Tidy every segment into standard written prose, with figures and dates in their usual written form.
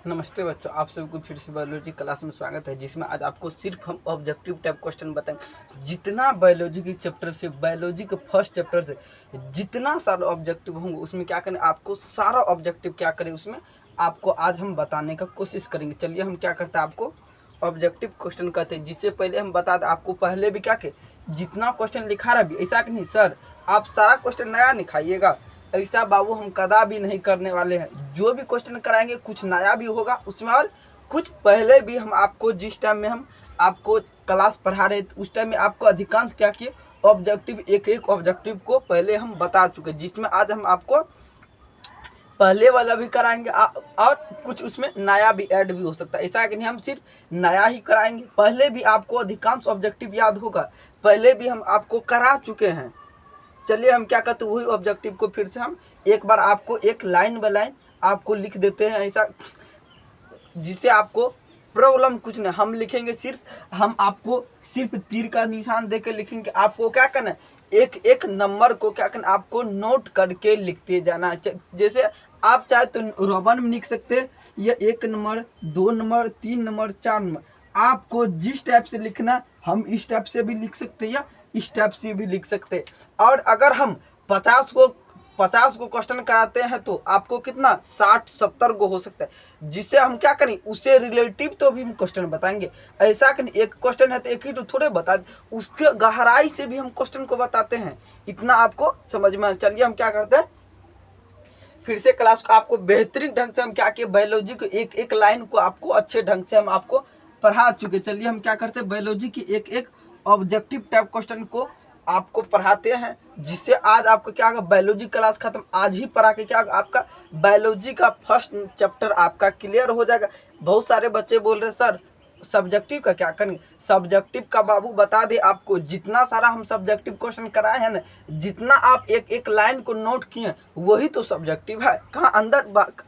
नमस्ते बच्चों, आप सबको फिर से बायोलॉजी क्लास में स्वागत है, जिसमें आज आपको सिर्फ हम ऑब्जेक्टिव टाइप क्वेश्चन बताएंगे। जितना बायोलॉजी के चैप्टर से, बायोलॉजी के फर्स्ट चैप्टर से जितना सारा ऑब्जेक्टिव होंगे उसमें क्या करें, आपको सारा ऑब्जेक्टिव क्या करें उसमें आपको आज हम बताने का कोशिश करेंगे। चलिए हम क्या करते हैं, आपको ऑब्जेक्टिव क्वेश्चन कहते हैं। जिससे पहले हम बता दें, आपको पहले भी क्या के जितना क्वेश्चन लिखा रहा भी ऐसा कि नहीं सर आप सारा क्वेश्चन नया लिखाइएगा, ऐसा बाबू हम कदा भी नहीं करने वाले हैं। जो भी क्वेश्चन कराएंगे कुछ नया भी होगा उसमें, और कुछ पहले भी हम आपको जिस टाइम में हम आपको क्लास पढ़ा रहे थे उस टाइम में आपको अधिकांश क्या किए ऑब्जेक्टिव, एक एक ऑब्जेक्टिव को पहले हम बता चुके, जिसमें आज हम आपको पहले वाला भी कराएंगे और कुछ उसमें नया भी ऐड भी हो सकता है। ऐसा है कि नहीं हम सिर्फ नया ही कराएंगे, पहले भी आपको अधिकांश ऑब्जेक्टिव याद होगा, पहले भी हम आपको करा चुके हैं। चलिए हम क्या करते हैं, वही ऑब्जेक्टिव को फिर से हम एक बार आपको एक लाइन बाय लाइन आपको लिख देते हैं, ऐसा जिससे आपको प्रॉब्लम कुछ नहीं। हम लिखेंगे सिर्फ, हम आपको सिर्फ तीर का निशान देकर लिखेंगे। आपको क्या करना है, एक एक नंबर को क्या करना, आपको नोट करके लिखते जाना है। जैसे आप चाहे तो रोमन में लिख सकते हैं, या 1 नंबर 2 नंबर 3 नंबर 4 नंबर, आपको जिस टाइप से लिखना हम इस टाइप से भी लिख सकते हैं या इस टाइप से भी लिख सकते हैं। और अगर हम 50 को क्वेश्चन कराते हैं तो आपको कितना 60-70 को हो सकता है, जिससे हम क्या करें उससे रिलेटिव तो भी हम क्वेश्चन बताएंगे। ऐसा कि एक क्वेश्चन है तो एक ही तो थोड़े बता, उसके गहराई से भी हम क्वेश्चन को बताते हैं। इतना आपको समझ में। चलिए हम क्या करते हैं, फिर से क्लास को आपको बेहतरीन ढंग से हम क्या किए, बायोलॉजी को एक एक लाइन को आपको अच्छे ढंग से हम आपको पढ़ा चुके। चलिए हम क्या करते हैं, बायोलॉजी की एक एक ऑब्जेक्टिव टाइप क्वेश्चन को आपको पढ़ाते हैं, जिससे आज आपको क्या होगा, बायोलॉजी क्लास खत्म आज ही पढ़ा के क्या होगा, आपका बायोलॉजी का फर्स्ट चैप्टर आपका क्लियर हो जाएगा। बहुत सारे बच्चे बोल रहे हैं सर सब्जेक्टिव का क्या करेंगे, सब्जेक्टिव का बाबू बता दे आपको, जितना सारा हम सब्जेक्टिव क्वेश्चन कराए हैं ना, जितना आप एक एक लाइन को नोट किए वही तो सब्जेक्टिव है। कहाँ अंदर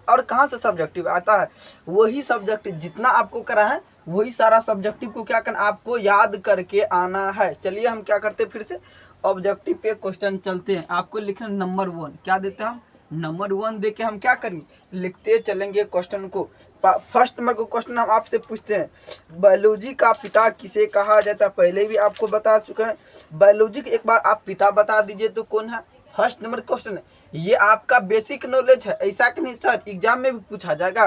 और कहाँ से सब्जेक्टिव आता है, वही सब्जेक्टिव जितना आपको करा है वही सारा सब्जेक्टिव को क्या करना, आपको याद करके आना है। चलिए हम क्या करते हैं, फिर से ऑब्जेक्टिव पे क्वेश्चन चलते हैं। आपको लिखना नंबर 1 क्या देते हैं, हम नंबर 1 दे के हम क्या करेंगे, लिखते चलेंगे क्वेश्चन को। फर्स्ट नंबर को क्वेश्चन हम आपसे पूछते हैं, बायोलॉजी का पिता किसे कहा जाता है। पहले भी आपको बता चुके हैं, बायोलॉजी के एक बार आप पिता बता दीजिए तो कौन है। फर्स्ट नंबर क्वेश्चन है, ये आपका बेसिक नॉलेज है, ऐसा कि नहीं सर एग्जाम में भी पूछा जाएगा।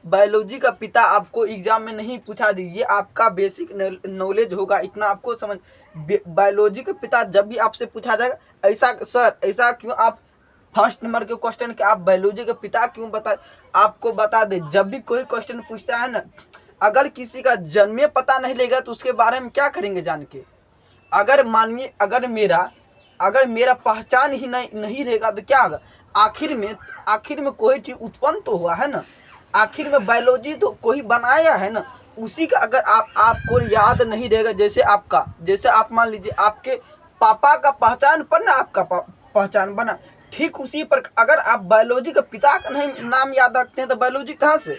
बायोलॉजी का पिता आपको एग्जाम में नहीं पूछा दी, ये आपका बेसिक नॉलेज होगा, इतना आपको समझ। बायोलॉजी का पिता जब भी आपसे पूछा जाएगा, ऐसा सर ऐसा क्यों आप फर्स्ट नंबर के क्वेश्चन के आप बायोलॉजी के पिता क्यों बताए, आपको बता दे जब भी कोई क्वेश्चन पूछता है ना, अगर किसी का जन्मे पता नहीं लेगा तो उसके बारे में क्या करेंगे जान के। अगर मानिए अगर मेरा पहचान ही नहीं रहेगा तो क्या होगा, आखिर में कोई चीज उत्पन्न तो हुआ है ना, आखिर में बायोलॉजी तो कोई बनाया है ना, उसी का अगर आपको याद नहीं रहेगा, जैसे आप मान लीजिए आपके पापा का पहचान पर ना आपका पहचान बना, ठीक उसी पर अगर आप बायोलॉजी का पिता का नहीं नाम याद रखते हैं तो बायोलॉजी कहाँ से,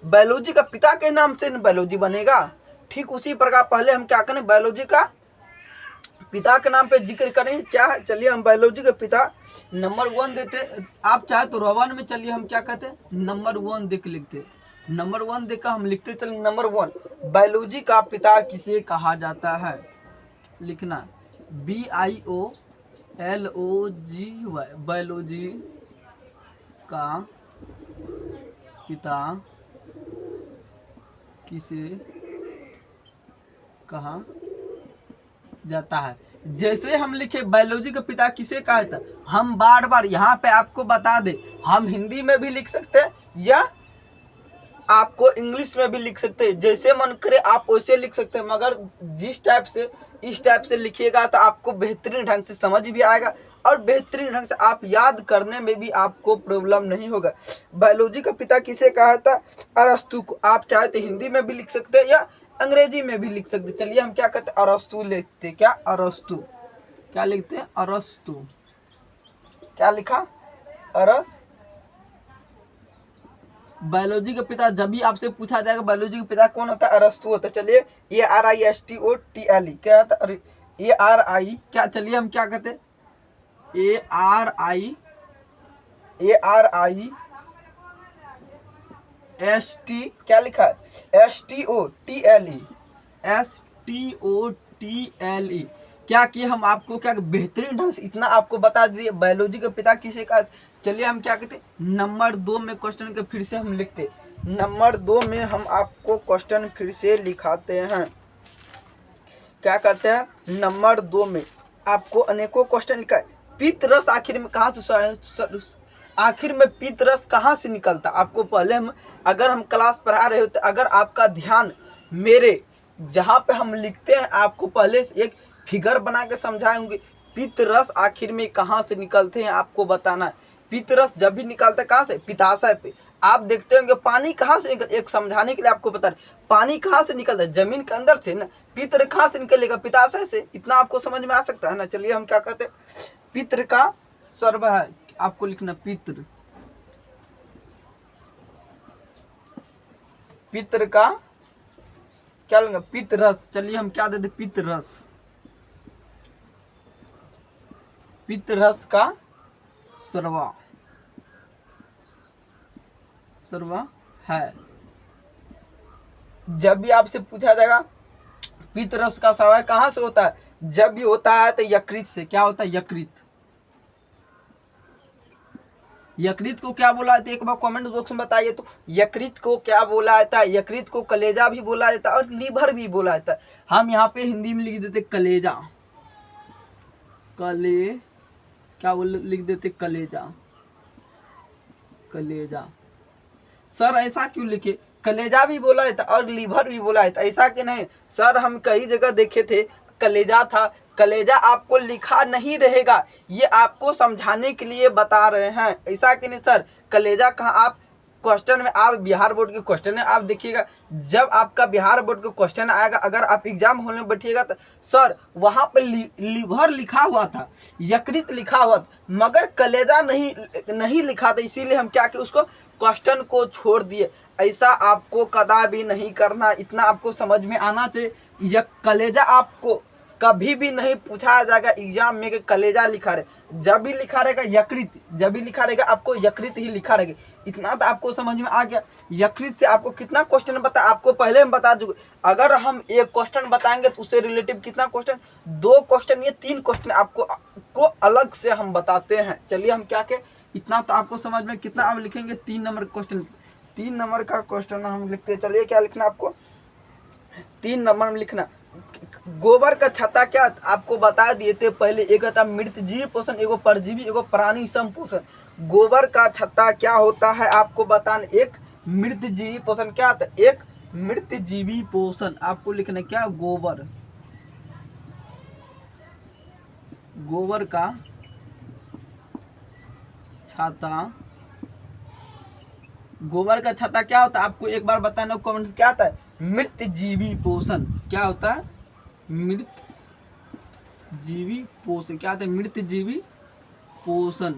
बायोलॉजी का पिता के नाम से बायोलॉजी बनेगा। ठीक उसी प्रकार पहले हम क्या करें, बायोलॉजी का पिता के नाम पे जिक्र करें क्या है। चलिए हम बायोलॉजी के पिता नंबर 1 देते, आप चाहे तो रोमन में, चलिए हम क्या कहते हैं नंबर 1 देख लिखते, नंबर 1 देकर हम लिखते चलिए नंबर 1, बायोलॉजी का पिता किसे कहा जाता है। लिखना BIOLOGY, बायोलॉजी का पिता किसे कहा जाता है। जैसे हम लिखे बायोलॉजी का पिता किसे कहा जाता है, हम बार बार यहाँ पे आपको बता दे, हम हिंदी में भी लिख सकते हैं या आपको इंग्लिश में भी लिख सकते हैं, जैसे मन करे आप वैसे लिख सकते हैं, मगर जिस टाइप से इस टाइप से लिखिएगा तो आपको बेहतरीन ढंग से समझ भी आएगा और बेहतरीन ढंग से आप याद करने में भी आपको प्रॉब्लम नहीं होगा। बायोलॉजी का पिता किसे कहा था, अरस्तु को। आप चाहे तो हिंदी में भी लिख सकते हैं या अंग्रेजी में भी लिख सकते। चलिए हम क्या कहते हैं, अरस्तु लिखते, क्या अरस्तु, क्या लिखते हैं अरस्तु, क्या लिखा अरस। बायोलॉजी का पिता जब भी आपसे पूछा जाएगा बायोलॉजी का पिता कौन होता है, अरस्तु होता है। चलिए ARISTOTLE क्या होता है, ARI क्या, चलिए हम क्या कहते हैं ARI एस टी क्या लिखा है, STOTLE, STOTLE। क्या किए हम आपको क्या बेहतरीन ढंग से इतना आपको बता दिए बायोलॉजी के पिता किसे कहा। चलिए हम क्या कहते नंबर 2 में क्वेश्चन के फिर से हम लिखते, नंबर 2 में हम आपको क्वेश्चन फिर से लिखाते हैं। क्या करते हैं, नंबर 2 में आपको अनेकों क्वेश्चन लिखा है। पित्त रस आखिर में कहाँ से, आखिर में पित्त रस कहाँ से निकलता। आपको पहले हम अगर हम क्लास पढ़ा रहे होते, अगर आपका ध्यान मेरे जहाँ पे हम लिखते हैं आपको पहले से एक फिगर बना के समझाएंगे। पित्त रस आखिर में कहाँ से निकलते हैं आपको बताना है। पित्त रस जब भी निकलता है कहाँ से, पित्ताशय पे। आप देखते होंगे पानी कहाँ से निकल, एक समझाने के लिए आपको बता रहे पानी कहाँ से निकलता है, जमीन के अंदर से ना। पित्र कहाँ से निकलेगा, पित्ताशय से। इतना आपको समझ में आ सकता है ना। चलिए हम क्या करते हैं, पित्र का सर्व है, आपको लिखना पित्र, पित्र का क्या लेंगे, पित्त रस। चलिए हम क्या देते, पित्त रस, पित्त रस का सर्वा, सर्वा है। जब भी आपसे पूछा जाएगा पित्त रस का सर्वा कहाँ से होता है, जब भी होता है तो यकृत से। क्या होता है, यकृत। यकृत को क्या बोला जाता है, एक बार कमेंट बॉक्स में बताइए तो। यकृत को क्या बोला जाता है, यकृत को कलेजा भी बोला जाता है और लीवर भी बोला जाता है। हम यहाँ पे हिंदी में लिख देते कलेजा, क्या बोल लिख देते, कलेजा, कलेजा। सर ऐसा क्यों लिखे, कलेजा भी बोला जाता और लीवर भी बोला जाता, ऐसा कि नहीं सर। हम कई जगह देखे थे कलेजा था, कलेजा आपको लिखा नहीं रहेगा, ये आपको समझाने के लिए बता रहे हैं, ऐसा कि नहीं सर। कलेजा कहाँ, आप क्वेश्चन में, आप बिहार बोर्ड के क्वेश्चन में आप देखिएगा, जब आपका बिहार बोर्ड का क्वेश्चन आएगा, अगर आप एग्जाम हॉल में बैठिएगा तो सर वहां पे लीवर लिखा हुआ था, यकृत लिखा हुआ था, मगर कलेजा नहीं लिखा था। इसीलिए हम क्या किए, उसको क्वेश्चन को छोड़ दिए। ऐसा आपको कदा भी नहीं करना, इतना आपको समझ में आना चाहिए। यह कलेजा आपको कभी भी नहीं पूछा जाएगा एग्जाम में कि कलेजा लिखा रहे। जब भी लिखा रहेगा यकृत, जब भी लिखा रहेगा आपको यकृत ही लिखा रहेगा। इतना तो आपको समझ में आ गया। यकृत से आपको कितना क्वेश्चन बता, आपको पहले हम बता चुके। अगर हम एक क्वेश्चन बताएंगे तो उससे रिलेटिव कितना क्वेश्चन, 2 क्वेश्चन, ये 3 क्वेश्चन आपको अलग से हम बताते हैं। चलिए हम क्या के, इतना तो आपको समझ में। कितना आप लिखेंगे, 3 नंबर क्वेश्चन, 3 नंबर का क्वेश्चन हम लिखते। चलिए क्या लिखना आपको, 3 नंबर में लिखना, गोबर का छत्ता क्या आपको बता दिए थे पहले। एक था मृत जीव पोषण, एगो परजीवी, एगो प्राणी संपोषण। गोबर का छत्ता क्या होता है आपको बताना। एक मृत जीवी पोषण क्या होता है, एक मृत जीवी पोषण आपको लिखना क्या, गोबर, गोबर का छत्ता, गोबर का छत्ता क्या होता है आपको एक बार बताना कमेंट, क्या होता है, मृत जीवी पोषण। क्या होता है, मृत जीवी पोषण। क्या होता है, मृत जीवी पोषण,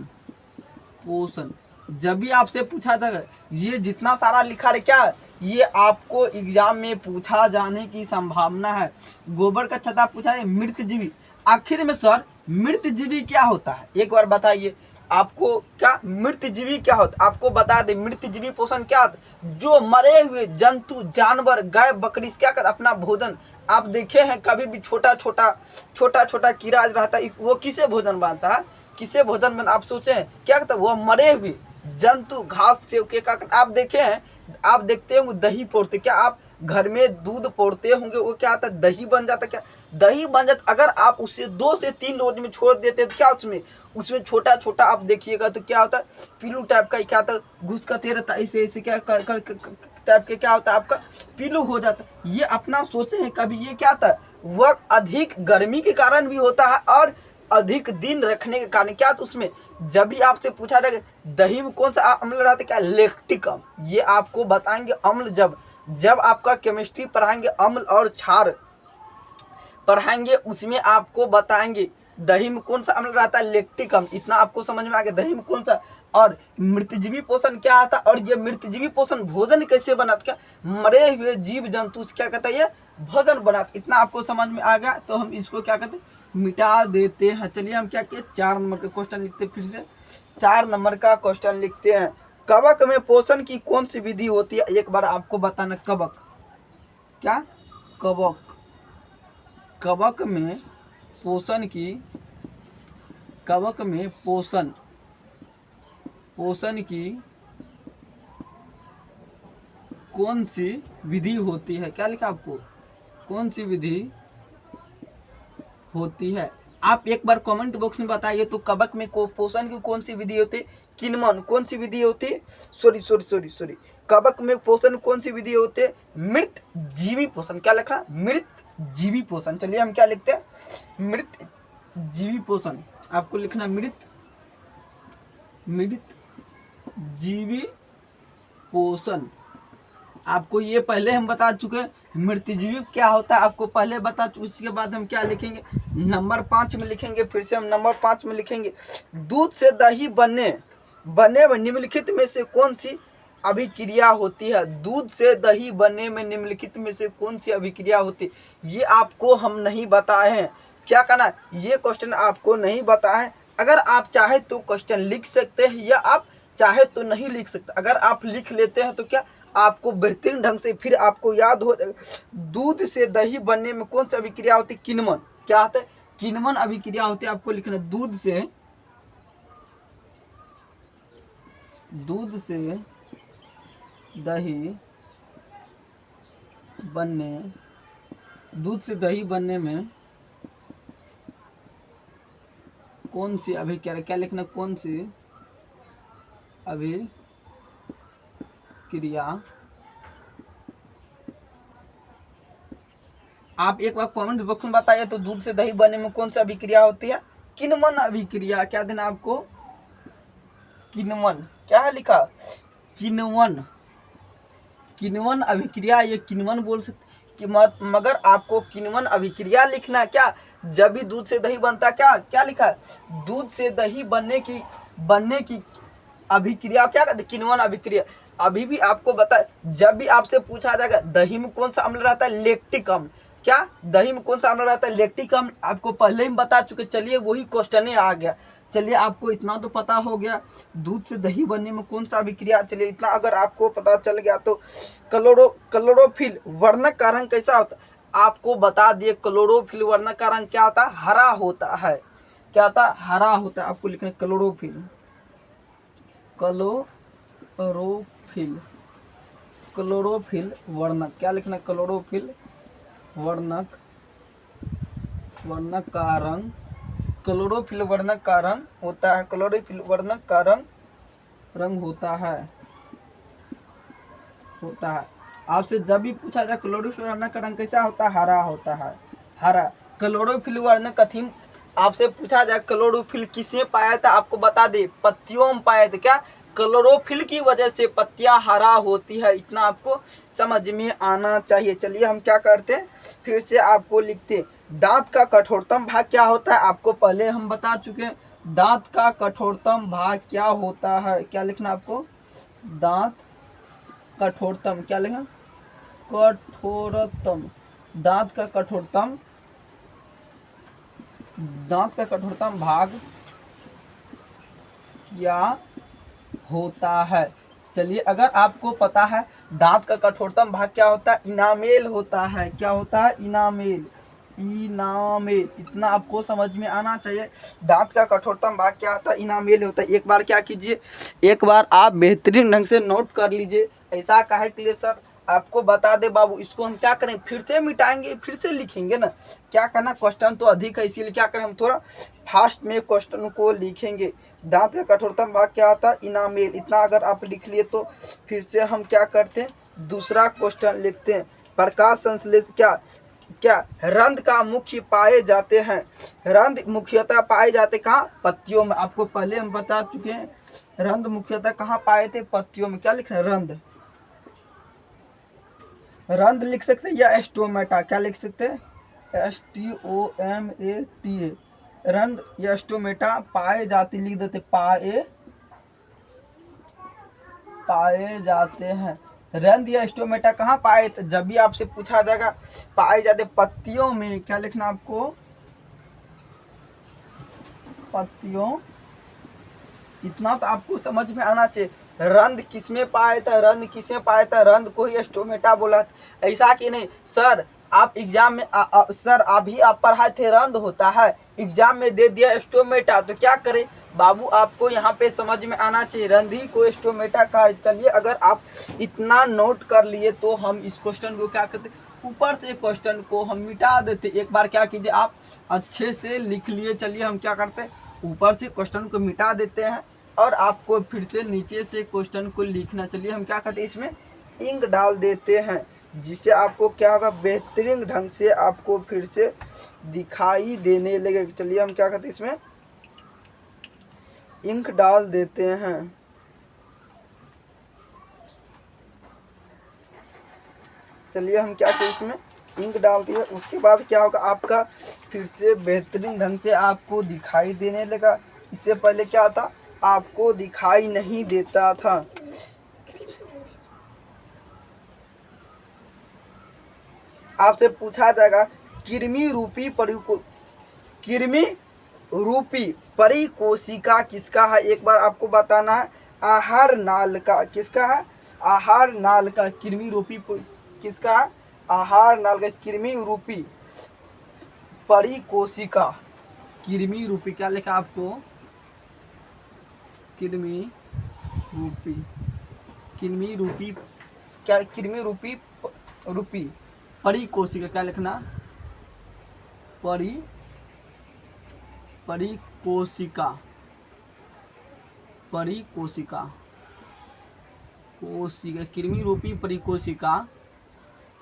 पोषण। जब भी आपसे पूछा था, ये जितना सारा लिखा है क्या, ये आपको एग्जाम में पूछा जाने की संभावना है। गोबर का छत्ता पूछा है, मृत जीवी। आखिर में सर मृत जीवी क्या होता है एक बार बताइए आपको, क्या मृत जीवी क्या होता है आपको बता दे। मृत जीवी पोषण क्या होता है, जो मरे हुए जंतु, जानवर, गाय, बकरी क्या करता अपना भोजन। आप देखे हैं कभी भी छोटा छोटा कीड़ा रहता है, वो किसे भोजन बनता है, किसे भोजन बन, आप सोचे हैं क्या करता है, वो मरे हुए जंतु घास से क्या। आप देखे हैं, आप देखते होंगे दही पौड़ते, क्या आप घर में दूध पौड़ते होंगे, वो क्या आता है, दही बन जाता। क्या दही बन जाता, अगर आप उसे 2 से 3 रोज में छोड़ देते तो क्या उसमें छोटा आप देखिएगा तो क्या होता है, पीलू टाइप का क्या होता, घुस करते रहता, ऐसे क्या टाइप के क्या होता है, आपका पीलू हो जाता। ये अपना सोचे हैं कभी, ये क्या होता है, वह अधिक गर्मी के कारण भी होता है और अधिक दिन रखने के कारण क्या, तो उसमें जब भी आपसे पूछा जाएगा दही में कौन सा अम्ल रहता है, क्या, लैक्टिक अम्ल। ये आपको बताएंगे अम्ल, जब आपका केमिस्ट्री पढ़ाएंगे अम्ल और क्षार पढ़ाएंगे, उसमें आपको बताएंगे दही में कौन सा अम्ल रहता है, लैक्टिक अम्ल। इतना आपको समझ में आ गया, दही में कौन सा। और मृतजीवी पोषण क्या आता है, और ये मृतजीवी पोषण भोजन कैसे बनाता, क्या मरे हुए जीव जंतु से क्या कहता है, ये भोजन बनाता। इतना आपको समझ में आ गया, तो हम इसको क्या कहते हैं, मिटा देते हैं। चलिए हम क्या किए, 4 नंबर का क्वेश्चन लिखते हैं। फिर से 4 नंबर का क्वेश्चन लिखते हैं। कवक में पोषण की कौन सी विधि होती है? एक बार आपको बताना, कवक क्या? कवक, कवक में पोषण की, कवक में पोषण की कौन सी विधि होती है? क्या लिखा आपको? कौन सी विधि होती है? आप एक बार कमेंट बॉक्स में बताइए तो कवक में पोषण की कौन सी विधि होती है? किन्वन कौन सी विधि होती है? सॉरी, कवक में पोषण कौन सी विधि होती है? मृत जीवी पोषण। क्या लिखना? मृत जीवी पोषण। चलिए हम क्या लिखते हैं? मृत जीवी पोषण। आपको लिखना मृत जीवी पोषण। आपको ये पहले हम बता चुके हैं मृतजीवी क्या होता है, आपको पहले बता चुके। उसके बाद हम क्या लिखेंगे? नंबर 5 में लिखेंगे। फिर से हम नंबर 5 में लिखेंगे, दूध से दही बनने में निम्नलिखित में से कौन सी अभिक्रिया होती है? दूध से दही बनने में निम्नलिखित में से कौन सी अभिक्रिया होती है? ये आपको हम नहीं बताए हैं। क्या करना? ये क्वेश्चन आपको नहीं बताए हैं। अगर आप चाहे तो क्वेश्चन लिख सकते हैं या आप चाहे तो नहीं लिख सकते। अगर आप लिख लेते हैं तो क्या आपको बेहतरीन ढंग से फिर आपको याद हो। दूध से दही बनने में कौन सी अभिक्रिया होती है? किण्वन। क्या होता है? किण्वन अभिक्रिया होती है। आपको लिखना दूध से दही बनने में कौन सी अभिक्रिया, क्या लिखना? कौन सी अभिक्रिया। आप एक बार कमेंट बॉक्स में बताइए तो दूध से दही बनने में कौन सी अभिक्रिया होती है? किण्वन अभिक्रिया। क्या देना आपको? किण्वन। क्या है लिखा? किण्वन अभिक्रिया। ये किण्वन बोल सकते कि मगर आपको किण्वन अभिक्रिया लिखना। क्या? जब भी दूध से दही बनता, क्या लिखा है? दूध से दही बनने की अभिक्रिया क्या कहते? किण्वन अभिक्रिया। अभी भी आपको बता, जब भी आपसे पूछा जाएगा दही में कौन सा अम्ल रहता है? लैक्टिक अम्ल। क्या? दही में कौन सा अम्ल रहता है? लैक्टिक अम्ल। आपको पहले ही बता चुके। चलिए वही क्वेश्चन ही आ गया। चलिए आपको इतना तो पता हो गया, दूध से दही बनने में कौन सा अभिक्रिया। चलिए इतना अगर आपको पता चल गया तो क्लोरोफिल वर्णक का रंग कैसा होता है? आपको बता दिए क्लोरोफिल वर्णक का रंग क्या होता है? हरा होता है। क्या होता है? हरा होता है। आपको लिखना क्लोरोफिल वर्णक। क्या लिखना? क्लोरोफिल वर्णक का रंग। क्लोरोफिल वर्णक का रंग होता है। क्लोरोफिल वर्णक का रंग होता है। आपसे जब भी पूछा जाए क्लोरोफिल वर्णक का रंग कैसा होता है? हरा होता है। हरा। क्लोरोफिल वर्णक का थीम आपसे पूछा जाए क्लोरोफिल किसमें पाया था? आपको बता दे पत्तियों में पाया था। क्या? क्लोरोफिल की वजह से पत्तियां हरा होती है। इतना आपको समझ में आना चाहिए। चलिए हम क्या करते हैं, फिर से आपको लिखते हैं। दांत का कठोरतम भाग क्या होता है? आपको पहले हम बता चुके हैं। दांत का कठोरतम भाग क्या होता है? क्या लिखना आपको? दांत कठोरतम। क्या लिखना? कठोरतम। दांत का कठोरतम भाग क्या होता है? चलिए अगर आपको पता है दांत का कठोरतम भाग क्या होता है? इनामेल होता है। क्या होता है? इनामेल। इतना आपको समझ में आना चाहिए। दांत का कठोरतम भाग क्या होता है? इनामेल होता है। एक बार क्या कीजिए, एक बार आप बेहतरीन ढंग से नोट कर लीजिए। ऐसा काहे के लिए सर? आपको बता दे बाबू, इसको हम क्या करें, फिर से मिटाएंगे, फिर से लिखेंगे ना। क्या करना, क्वेश्चन तो अधिक है, इसीलिए क्या करें, हम थोड़ा फास्ट में क्वेश्चन को लिखेंगे। दांत का कठोरतम भाग क्या होता है? इनामेल। इतना अगर आप लिख लिए तो फिर से हम क्या करते हैं, दूसरा क्वेश्चन लिखते हैं। प्रकाश संश्लेष क्या रंध्र का मुख्य पाए जाते हैं? रंध्र मुख्यतः पाए जाते कहाँ? पत्तियों में। आपको पहले हम बता चुके हैं रंध्र मुख्यतः कहाँ पाए थे? पत्तियों में। क्या लिख रहे हैं? रंध्र लिख सकते हैं या स्टोमेटा। क्या लिख सकते हैं? STOMATA। रंध्र या स्टोमेटा पाए जाते लिख देते, पाए जाते हैं। रंध्र या स्टोमेटा कहाँ पाए? जब भी आपसे पूछा जाएगा पाए जाते पत्तियों में। क्या लिखना आपको? पत्तियों। इतना तो आपको समझ में आना चाहिए। रंध किसमें पाया था, रंध किसमें पाया था, रंध को ही स्टोमेटा बोला था। ऐसा कि नहीं सर आप एग्जाम में सर अभी आप पढ़ाए थे रंध होता है, एग्जाम में दे दिया स्टोमेटा, तो क्या करें बाबू, आपको यहाँ पे समझ में आना चाहिए रंधी को स्टोमेटा कहा है। चलिए अगर आप इतना नोट कर लिए तो हम इस क्वेश्चन को क्या करते, ऊपर से क्वेश्चन को हम मिटा देते। एक बार क्या कीजिए आप अच्छे से लिख लिए। चलिए हम क्या करते हैं, ऊपर से क्वेश्चन को मिटा देते हैं और आपको फिर से नीचे से क्वेश्चन को लिखना। चलिए हम क्या करते हैं, इसमें इंक डाल देते हैं, जिससे आपको क्या होगा, बेहतरीन ढंग से आपको फिर से दिखाई देने लगे। चलिए हम क्या करते हैं, इसमें इंक डाल देते हैं। चलिए हम क्या करते हैं, इसमें इंक डालते हैं। उसके बाद क्या होगा, आपका फिर से बेहतरीन ढंग से आपको दिखाई देने लगा। इससे पहले क्या था, आपको दिखाई नहीं देता था। आपसे पूछा जाएगा कृमि रूपी परिकोशिका किसका है, एक बार आपको बताना है। आहार नाल का किसका है, आहार नाल का कृमि रूपी किसका है, आहार नाल का कृमि रूपी परिकोशिका, कृमि रूपी क्या लिखा आपको, कृमि रूपी क्या, कृमि रूपी परिकोशिका क्या लिखना, परिकोशिका कृमि रूपी परिकोशिका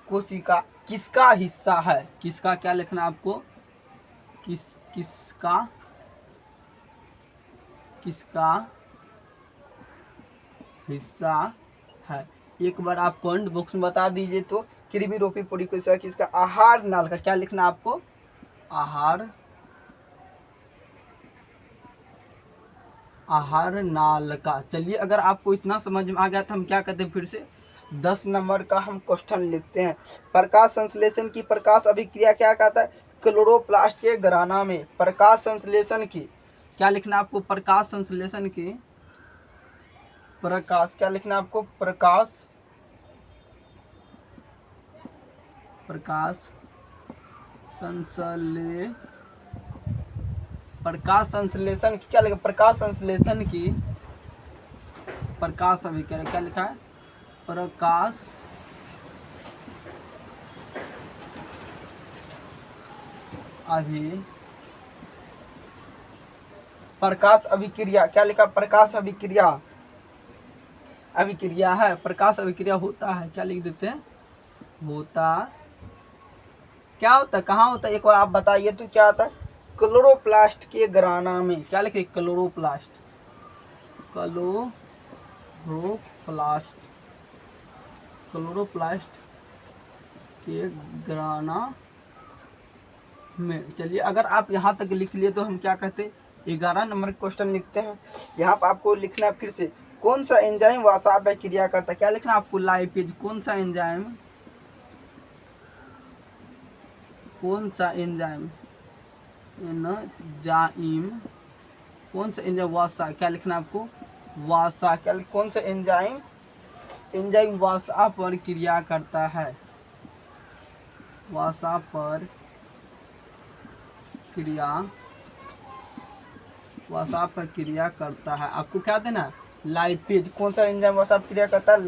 कोशिका किसका हिस्सा है, किसका क्या लिखना आपको, किसका हिस्सा है। एक बार आप कमेंट बॉक्स में बता दीजिए तो कृमि रूपी परिकोशिका किसका, आहार नाल का क्या लिखना आपको, आहार नाल का। चलिए अगर आपको इतना समझ में आ गया तो हम क्या कहते हैं, फिर से 10 नंबर का हम क्वेश्चन लिखते हैं। प्रकाश संश्लेषण की प्रकाश अभिक्रिया क्या कहता है, क्लोरोप्लास्ट के घराना में प्रकाश संश्लेषण की क्या लिखना आपको, प्रकाश संश्लेषण की क्या लिखना आपको, प्रकाश संश्लेषण की क्या लिखा, प्रकाश संश्लेषण की प्रकाश अभिक्रिया क्या लिखा है, प्रकाश अभिक्रिया क्या लिखा, प्रकाश अभिक्रिया है, प्रकाश अभिक्रिया होता है, क्या लिख देते हैं, क्या होता है, कहाँ होता है, एक बार आप बताइए तो क्या होता है, क्लोरोप्लास्ट के घराना में क्या लिखे, क्लोरोप्लास्ट के घराना में। चलिए अगर आप यहाँ तक लिख लिए तो हम क्या कहते, 11 नंबर क्वेश्चन लिखते हैं। यहाँ पर आपको लिखना फिर से, कौन सा एंजाइम वासाप क्रिया करता है, क्या लिखना आपको, लाइपेज, कौन सा एंजाइम कौन सा एंजाइम वासा, क्या लिखना आपको, वासा, क्या कौन सा एंजाइम वासा पर क्रिया करता है, वासा पर क्रिया करता है। आपको क्या देना, लाइपेज, कौन सा एंजाइम वासा पर क्रिया करता है,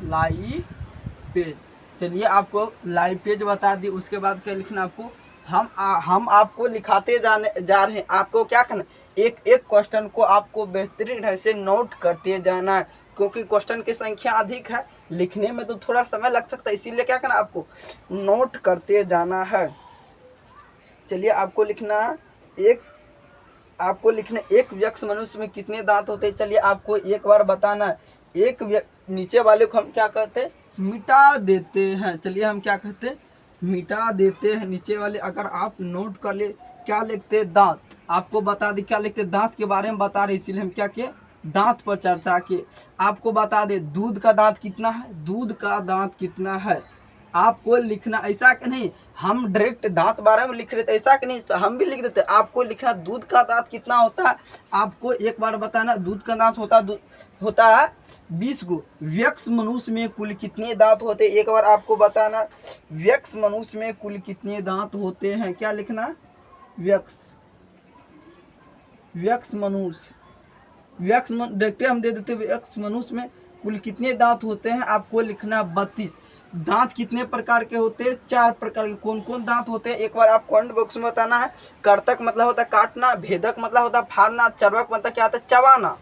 लाइपेज। चलिए आपको लाइपेज बता दी। उसके बाद क्या लिखना आपको, हम आपको लिखाते जा रहे हैं। आपको क्या करना, एक क्वेश्चन को आपको बेहतरीन ढंग से नोट करते जाना है, क्योंकि क्वेश्चन की संख्या अधिक है, लिखने में तो थोड़ा समय लग सकता है, इसीलिए क्या करना आपको नोट करते जाना है। चलिए आपको लिखना एक व्यक्ति मनुष्य में कितने दांत होते हैं। चलिए आपको एक बार बताना है, नीचे वाले को हम क्या कहते हैं, मिटा देते हैं। चलिए हम क्या कहते हैं, मिटा देते हैं नीचे वाले। अगर आप नोट कर ले, क्या लिखते हैं, दांत, आपको बता दें क्या लिखते हैं, दांत के बारे में बता रहे, इसीलिए हम क्या किए, दांत पर चर्चा किए। आपको बता दे दूध का दांत कितना है, दूध का दांत कितना है, आपको लिखना, ऐसा कि नहीं हम डायरेक्ट दांत बारे में लिख रहे थे, ऐसा कि नहीं, हम भी लिख देते। आपको लिखना दूध का दांत कितना होता है, आपको एक बार बताना। दूध का दांत होता है 20 गो। व्यक्ष मनुष्य में कुल कितने दांत होते हैं, एक बार आपको बताना। व्यक्ष मनुष्य में कुल कितने दांत होते हैं, क्या लिखना, व्यक्ष मनुष्य, डायरेक्ट हम दे देते। व्यक्ष मनुष्य में कुल कितने दांत होते हैं, आपको लिखना 32। दांत कितने प्रकार के होते हैं, 4 प्रकार के। कौन कौन दांत होते हैं, एक बार आप कमेंट बॉक्स में बताना है। कर्तक मतलब होता है काटना, भेदक मतलब होता है फाड़ना, चर्वक मतलब क्या होता है चबाना।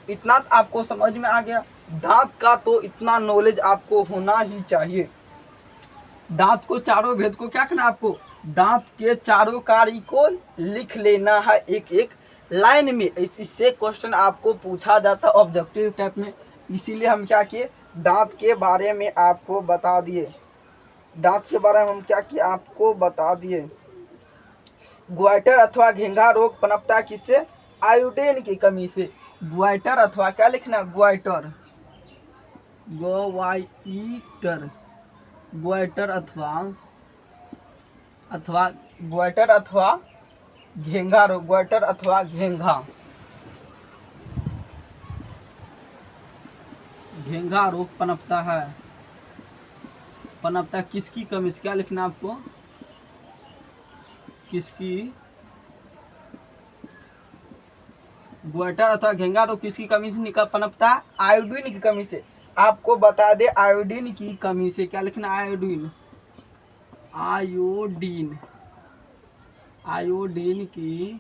इतना आपको समझ में आ गया। दांत का तो इतना नॉलेज आपको होना ही चाहिए। दांत को चारों भेद को क्या करना, आपको दांत के चारों कार्य को लिख लेना है एक एक लाइन में। इससे क्वेश्चन आपको पूछा जाता है ऑब्जेक्टिव टाइप में। इसीलिए हम क्या किए, दांत के बारे में आपको बता दिए। दांत के बारे में हम क्या किए, आपको बता दिए। ग्वाइटर अथवा घेंघा रोग पनपता किससे, आयोडीन की कमी से। ग्वाइटर अथवा क्या लिखना, ग्वाइटर, ग्वाइटर अथवा घेंघा रोग, ग्वाइटर अथवा घेंघा रोग पनपता किसकी कमी से, क्या लिखना आपको, किसकी, ग्वाइटर अथवा घेंघा रोग किसकी कमी से निकल पनपता, आयोडीन की कमी से। आपको बता दे आयोडीन की कमी से, क्या लिखना, आयोडीन की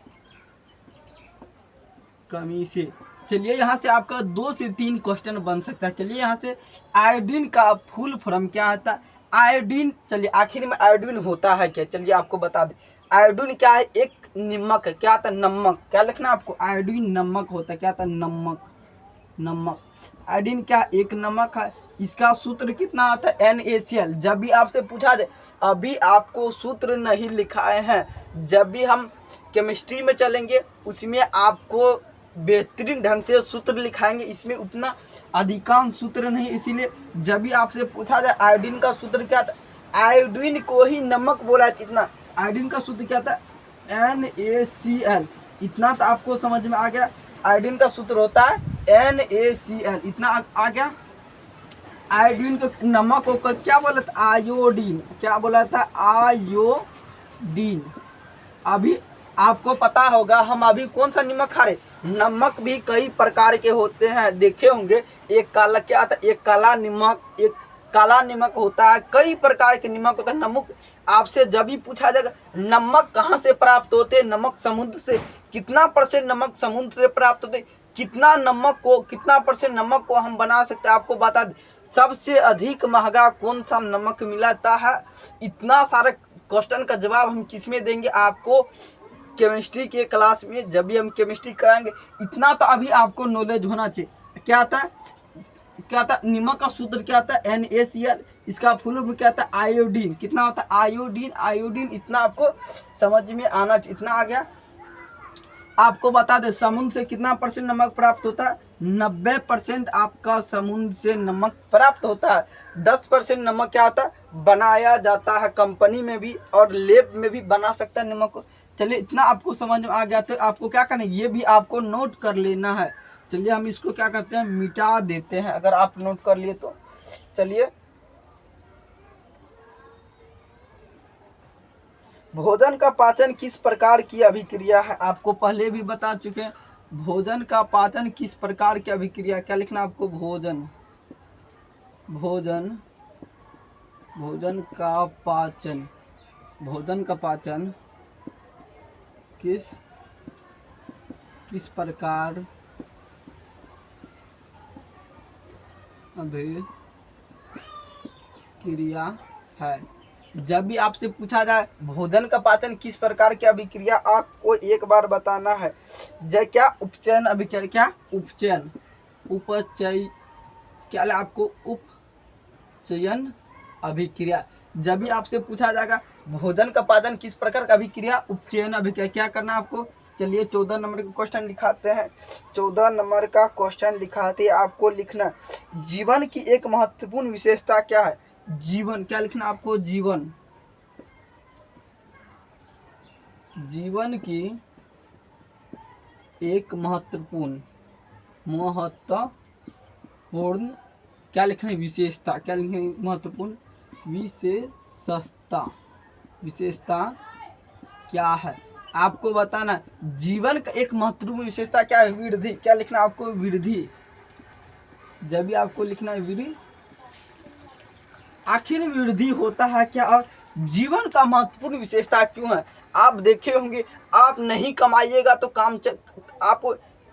कमी से। चलिए यहाँ से आपका 2 से 3 क्वेश्चन बन सकता है। चलिए यहाँ से आयोडीन का फुल फॉर्म क्या होता है, आयोडीन। चलिए आखिर में आयोडीन होता है क्या, चलिए आपको बता दें। आयोडीन क्या है, एक नमक है, क्या आता है, नमक। क्या लिखना आपको, आयोडीन नमक होता है, क्या आता है, नमक। आयोडीन क्या, एक नमक है। इसका सूत्र कितना आता है, NaCl। जब भी आपसे पूछा जाए, अभी आपको सूत्र नहीं लिखाए हैं, जब भी हम केमिस्ट्री में चलेंगे उसमें आपको बेहतरीन ढंग से सूत्र लिखाएंगे। इसमें उतना अधिकांश सूत्र नहीं, इसीलिए जब भी आपसे पूछा जाए आयोडीन का सूत्र क्या था, आयोडीन को ही नमक बोला है। इतना आयोडीन का सूत्र क्या था, NaCl। इतना तो आपको समझ में आ गया। आयोडीन का सूत्र होता है NaCl, इतना आ गया। आयोडीन को नमक को क्या बोला था, आयोडीन, क्या बोला था, आयोडीन। अभी आपको पता होगा हम अभी कौन सा नमक खा रहे, नमक भी कई प्रकार के होते हैं, देखे होंगे। एक काला क्या आता है, एक काला नमक, एक काला नमक होता है, कई प्रकार के नमक होता है। नमक आपसे जब भी पूछा जाएगा नमक कहाँ से प्राप्त होते, नमक समुद्र से। कितना % नमक समुद्र से प्राप्त होते, कितना % नमक को हम बना सकते हैं, आपको बता दें। सबसे अधिक महंगा कौन सा नमक मिलाता है, इतना सारा क्वेश्चन का जवाब हम किस में देंगे, आपको केमिस्ट्री के क्लास में जब भी हम केमिस्ट्री कराएंगे। इतना तो अभी आपको नॉलेज होना चाहिए। क्या आता है, नमक का सूत्र क्या आता है, NaCl। इसका फुल फॉर्म क्या आता है, आयोडीन। कितना होता है, आयोडीन। इतना आपको समझ में आना चाहिए। इतना आ गया। आपको बता दे समुद्र से कितना % नमक प्राप्त होता है, 90% आपका समुद्र से नमक प्राप्त होता है। 10% नमक क्या होता है, बनाया जाता है, कंपनी में भी और लैब में भी बना सकता है नमक को। चलिए इतना आपको समझ में आ गया, तो आपको क्या करना है, ये भी आपको नोट कर लेना है। चलिए हम इसको क्या करते हैं, मिटा देते हैं, अगर आप नोट कर लिए तो। चलिए, भोजन का पाचन किस प्रकार की अभिक्रिया है, आपको पहले भी बता चुके हैं। भोजन का पाचन किस प्रकार की अभिक्रिया, क्या लिखना आपको, भोजन का पाचन किस प्रकार अभिक्रिया है। जब भी आपसे पूछा जाए भोजन का पाचन किस प्रकार की अभिक्रिया, आपको एक बार बताना है। क्या उपचयन अभिक्रिया, क्या उपचय, क्या आपको उपचयन अभिक्रिया। जब भी आपसे पूछा जाएगा भोजन का पाचन किस प्रकार का अभिक्रिया, उपचयन अभिक्रिया, क्या करना आपको। चलिए 14 नंबर का क्वेश्चन लिखाते हैं। 14 नंबर का क्वेश्चन लिखाते आपको लिखना, जीवन की एक महत्वपूर्ण विशेषता क्या है। जीवन, क्या लिखना आपको, जीवन जीवन की एक महत्वपूर्ण क्या लिखना है, विशेषता, क्या लिखना है, महत्वपूर्ण विशेषता क्या है आपको बताना। जीवन का एक महत्वपूर्ण विशेषता क्या है, वृद्धि, क्या लिखना है आपको, वृद्धि। जब भी आपको लिखना है वृद्धि, आखिर वृद्धि होता है क्या और जीवन का महत्वपूर्ण विशेषता क्यों है। आप देखे होंगे, आप नहीं कमाइएगा तो आप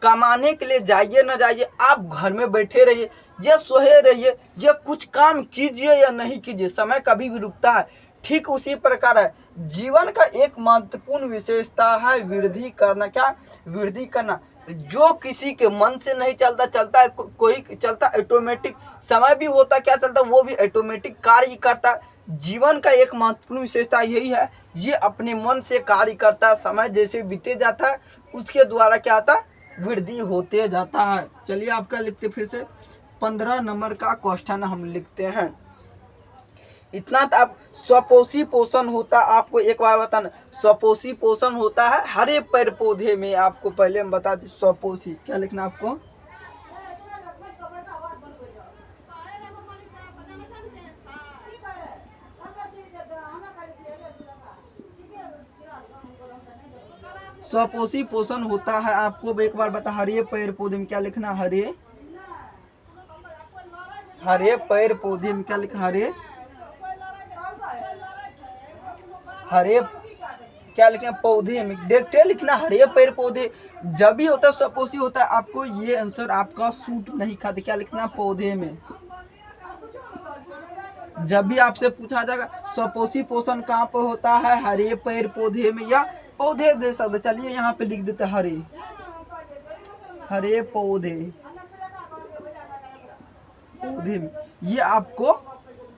कमाने के लिए जाइए ना जाइए, आप घर में बैठे रहिए या सोए रहिए या कुछ काम कीजिए या नहीं कीजिए, समय कभी भी रुकता है। ठीक उसी प्रकार है, जीवन का एक महत्वपूर्ण विशेषता है वृद्धि करना। क्या वृद्धि करना, जो किसी के मन से नहीं चलता है, कोई चलता ऑटोमेटिक, समय भी होता क्या चलता, वो भी ऑटोमेटिक कार्य करता है। जीवन का एक महत्वपूर्ण विशेषता यही है, ये अपने मन से कार्य करता है। समय जैसे बीते जाता है उसके द्वारा क्या आता है, वृद्धि होते जाता है। चलिए आपका लिखते फिर से 15 नंबर का क्वेश्चन हम लिखते हैं। इतना तो आप स्वपोषी पोषण होता, आपको एक बार बताना, स्वपोषी पोषण होता है हरे पेड़ पौधे में। आपको पहले हम बता दें स्वपोषी, क्या लिखना आपको, स्वपोषी पोषण होता है, आपको एक बार बता, हरे पेड़ पौधे में क्या लिखना, हरे पेड़ पौधे में क्या लिखना, हरे क्या लिखे पौधे में, देखते लिखना हरे पेड़ पौधे। जब भी होता है स्वपोषी होता है, आपको ये आंसर आपका सूट नहीं खाते, क्या लिखना पौधे में। जब भी आपसे पूछा जाएगा स्वपोषी पोषण कहाँ पर होता है, हरे पेड़ पौधे में या पौधे दे सकते। चलिए यहाँ पे लिख देते हरे पौधे में, ये आपको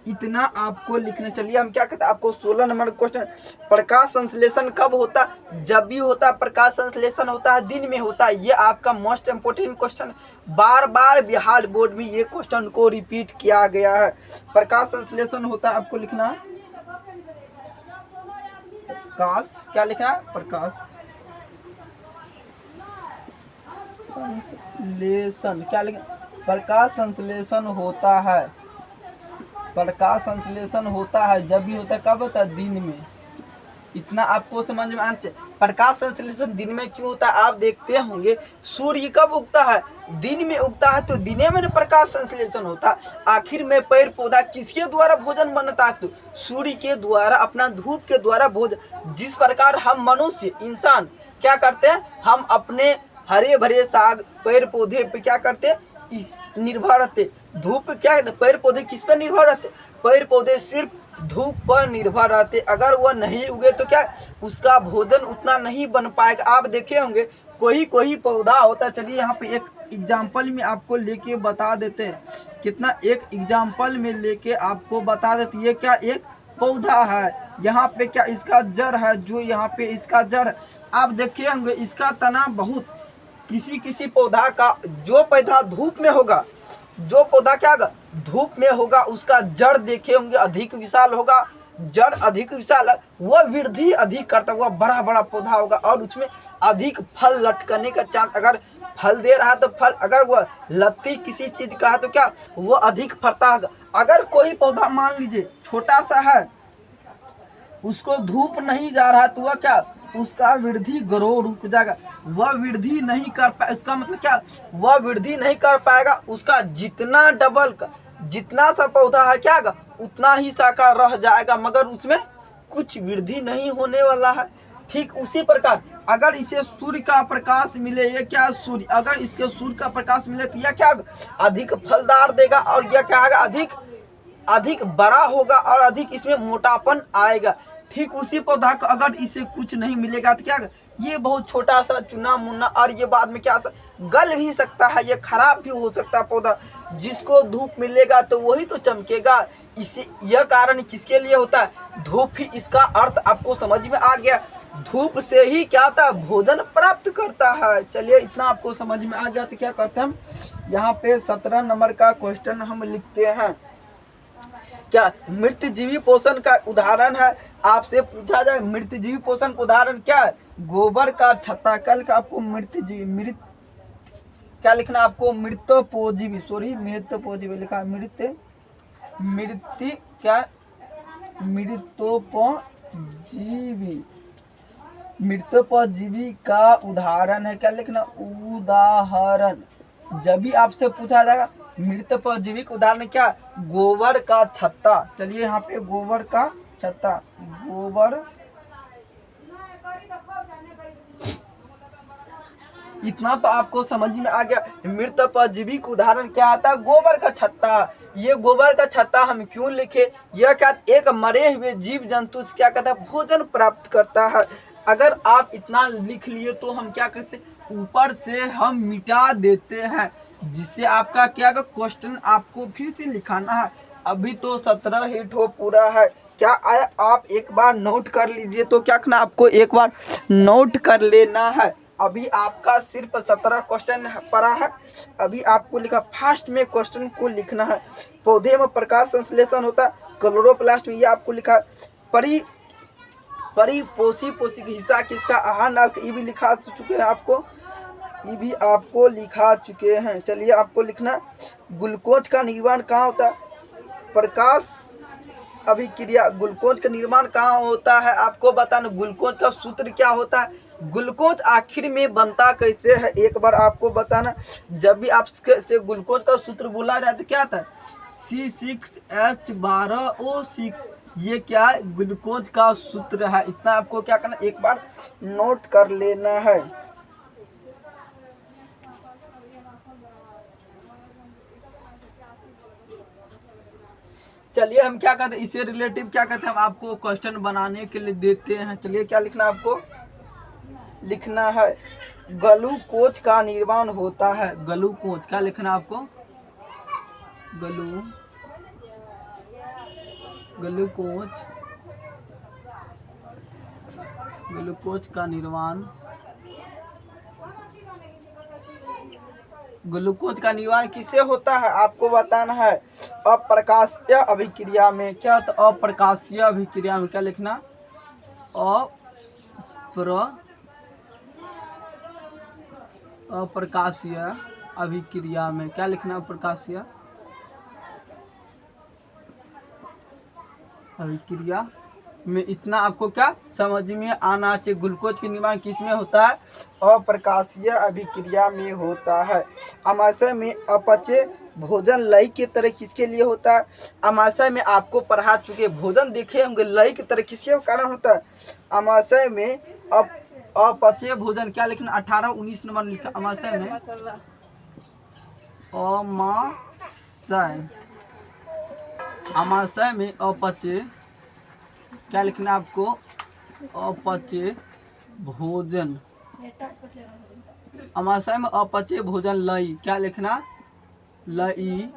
इतना आपको लिखना। चलिए हम क्या कहते हैं, आपको 16 नंबर क्वेश्चन, प्रकाश संश्लेषण कब होता, जब भी होता है प्रकाश संश्लेषण होता है दिन में होता है। ये आपका मोस्ट इम्पोर्टेंट क्वेश्चन, बार बार बिहार बोर्ड में ये क्वेश्चन को रिपीट किया गया है। प्रकाश संश्लेषण होता है, आपको लिखना प्रकाश, क्या लिखना है, प्रकाश संश्लेषण, क्या लिखना, प्रकाश संश्लेषण होता है, प्रकाश संश्लेषण होता है जब भी होता है, कब होता है, दिन में। इतना आपको समझ में आना चाहिए। प्रकाश संश्लेषण दिन में क्यों होता है, आप देखते होंगे सूर्य कब उगता है, दिन में उगता है, तो दिन में प्रकाश संश्लेषण होता है। आखिर में पेड़ पौधा किसके द्वारा भोजन बनता है, तो सूर्य के द्वारा, अपना धूप के द्वारा भोजन। जिस प्रकार हम मनुष्य इंसान क्या करते हैं, हम अपने हरे भरे साग पेड़ पौधे पे क्या करते हैं, निर्भर रहते। धूप क्या है, पेड़ पौधे किस पर निर्भर रहते, पेड़ पौधे सिर्फ धूप पर निर्भर रहते। अगर वह नहीं उगे तो क्या उसका भोजन उतना नहीं बन पाएगा। आप देखे होंगे कोई पौधा होता है। चलिए यहाँ पे एक एग्जाम्पल में आपको लेके बता देते हैं, कितना एक एग्जाम्पल में लेके आपको बता देते। ये क्या एक पौधा है, यहाँ पे क्या इसका जड़ है, जो यहाँ पे इसका जड़, आप देखे होंगे इसका तना बहुत, किसी पौधा का जो पौधा धूप में होगा, जो पौधा क्या होगा धूप में होगा, उसका जड़ देखे होंगे अधिक विशाल होगा। जड़ अधिक विशाल, वह वृद्धि अधिक करता, वह बड़ा बड़ा पौधा होगा और उसमें अधिक फल लटकने का चांस। अगर फल दे रहा है तो फल, अगर वह लत्ती किसी चीज का है तो क्या वो अधिक फलता होगा। अगर कोई पौधा मान लीजिए छोटा सा है, उसको धूप नहीं जा रहा तो वह क्या उसका वृद्धि ग्रो रुक जाएगा, वह वृद्धि नहीं कर पाए। इसका मतलब क्या, वह वृद्धि नहीं कर पाएगा। उसका जितना डबल का जितना सा पौधा है क्या उतना ही शाखा रह जाएगा, मगर उसमें कुछ वृद्धि नहीं होने वाला है। ठीक उसी प्रकार अगर इसे सूर्य का प्रकाश मिले, ये क्या सूर्य, अगर इसके सूर्य का प्रकाश मिले तो यह क्या अधिक फलदार देगा और यह क्या होगा अधिक बड़ा होगा और अधिक इसमें मोटापन आएगा। ठीक उसी पौधा को अगर इसे कुछ नहीं मिलेगा तो क्या ये बहुत छोटा सा चुना मुन्ना, और ये बाद में क्या गल भी सकता है, ये खराब भी हो सकता है पौधा। जिसको धूप मिलेगा तो वही तो चमकेगा। इसे यह कारण किसके लिए होता है, धूप ही इसका अर्थ आपको समझ में आ गया। धूप से ही क्या होता है, भोजन प्राप्त करता है। चलिए इतना आपको समझ में आ गया तो क्या करते हैं हम यहाँ पे 17 नंबर का क्वेश्चन हम लिखते हैं। क्या मृत जीवी पोषण का उदाहरण है, आपसे पूछा जाए मृतजीवी पोषण का उदाहरण क्या है, गोबर का छत्ता। कल का आपको मृत क्या लिखना, आपको मृतोपजीवी, सॉरी मृतोपजीवी लिखा है, मृति क्या, मृतोपजीवी, मृतोपजीवी का उदाहरण है, क्या लिखना, उदाहरण। जब भी आपसे पूछा जाएगा मृतोपजीवी का उदाहरण क्या, गोबर का छत्ता। चलिए यहाँ पे गोबर का छत्ता, गोबर, इतना तो आपको समझ में आ गया। मृतोपजीवी का उदाहरण क्या आता है, गोबर का छत्ता। ये गोबर का छत्ता हम क्यों लिखे, यह क्या, एक मरे हुए जीव जंतु से क्या कहता है, भोजन प्राप्त करता है। अगर आप इतना लिख लिए तो हम क्या करते, ऊपर से हम मिटा देते हैं, जिससे आपका क्या क्वेश्चन आपको फिर से लिखाना है। अभी तो 17 हिट हो पूरा है, क्या आया आप एक बार नोट कर लीजिए। तो क्या करना, आपको एक बार नोट कर लेना है। अभी आपका सिर्फ 17 क्वेश्चन पड़ा है। अभी आपको लिखा फास्ट में क्वेश्चन को लिखना है। पौधे में प्रकाश संश्लेषण होता है, क्लोरोप्लास्ट में, ये आपको लिखा पोषी के हिस्सा किसका, आहार नाल, ये भी लिखा चुके हैं आपको, ये भी आपको लिखा चुके हैं। चलिए आपको लिखना, ग्लूकोज का निर्माण कहाँ होता है, प्रकाश अभिक्रिया। ग्लूकोज का निर्माण कहाँ होता है, आपको बताना। ग्लूकोज का सूत्र क्या होता है, ग्लूकोज आखिर में बनता कैसे है, एक बार आपको बताना। जब भी आपसे ग्लूकोज का सूत्र बोला जाए तो क्या आता है, C6H12O6, ये क्या है, ग्लूकोज का सूत्र है। इतना आपको क्या करना, एक बार नोट कर लेना है। चलिए हम क्या कहते हैं, इससे रिलेटिव क्या कहते हैं, हम आपको क्वेश्चन बनाने के लिए देते हैं। चलिए क्या लिखना, आपको लिखना है, ग्लूकोज का निर्माण होता है। ग्लूकोज क्या लिखना आपको, ग्लूकोज का निर्माण, ग्लूकोज का निर्माण किससे होता है, आपको बताना है, अप्रकाशीय अभिक्रिया में। क्या तो अप्रकाशीय अभिक्रिया में, क्या लिखना, अप्रकाशीय अभिक्रिया में, क्या लिखना, अप्रकाशीय अभिक्रिया में। इतना आपको क्या समझ में आना चाहिए। ग्लूकोज के निर्माण किस में होता है, अप्रकाशीय अभिक्रिया में होता है। अमाशय में अपचय भोजन लय की तरह किसके लिए होता है, अमाशय में आपको पढ़ा चुके, भोजन देखे होंगे, लय की तरह किसके कारण होता है, अमाशय में अपचय भोजन। क्या लिखना, 18-19 नंबर लिखा, अमाशय में, अमाशय में अपचय, क्या लिखना आपको, अपचय भोजन। अमाशय में अपचय भोजन लय, क्या लिखना, लय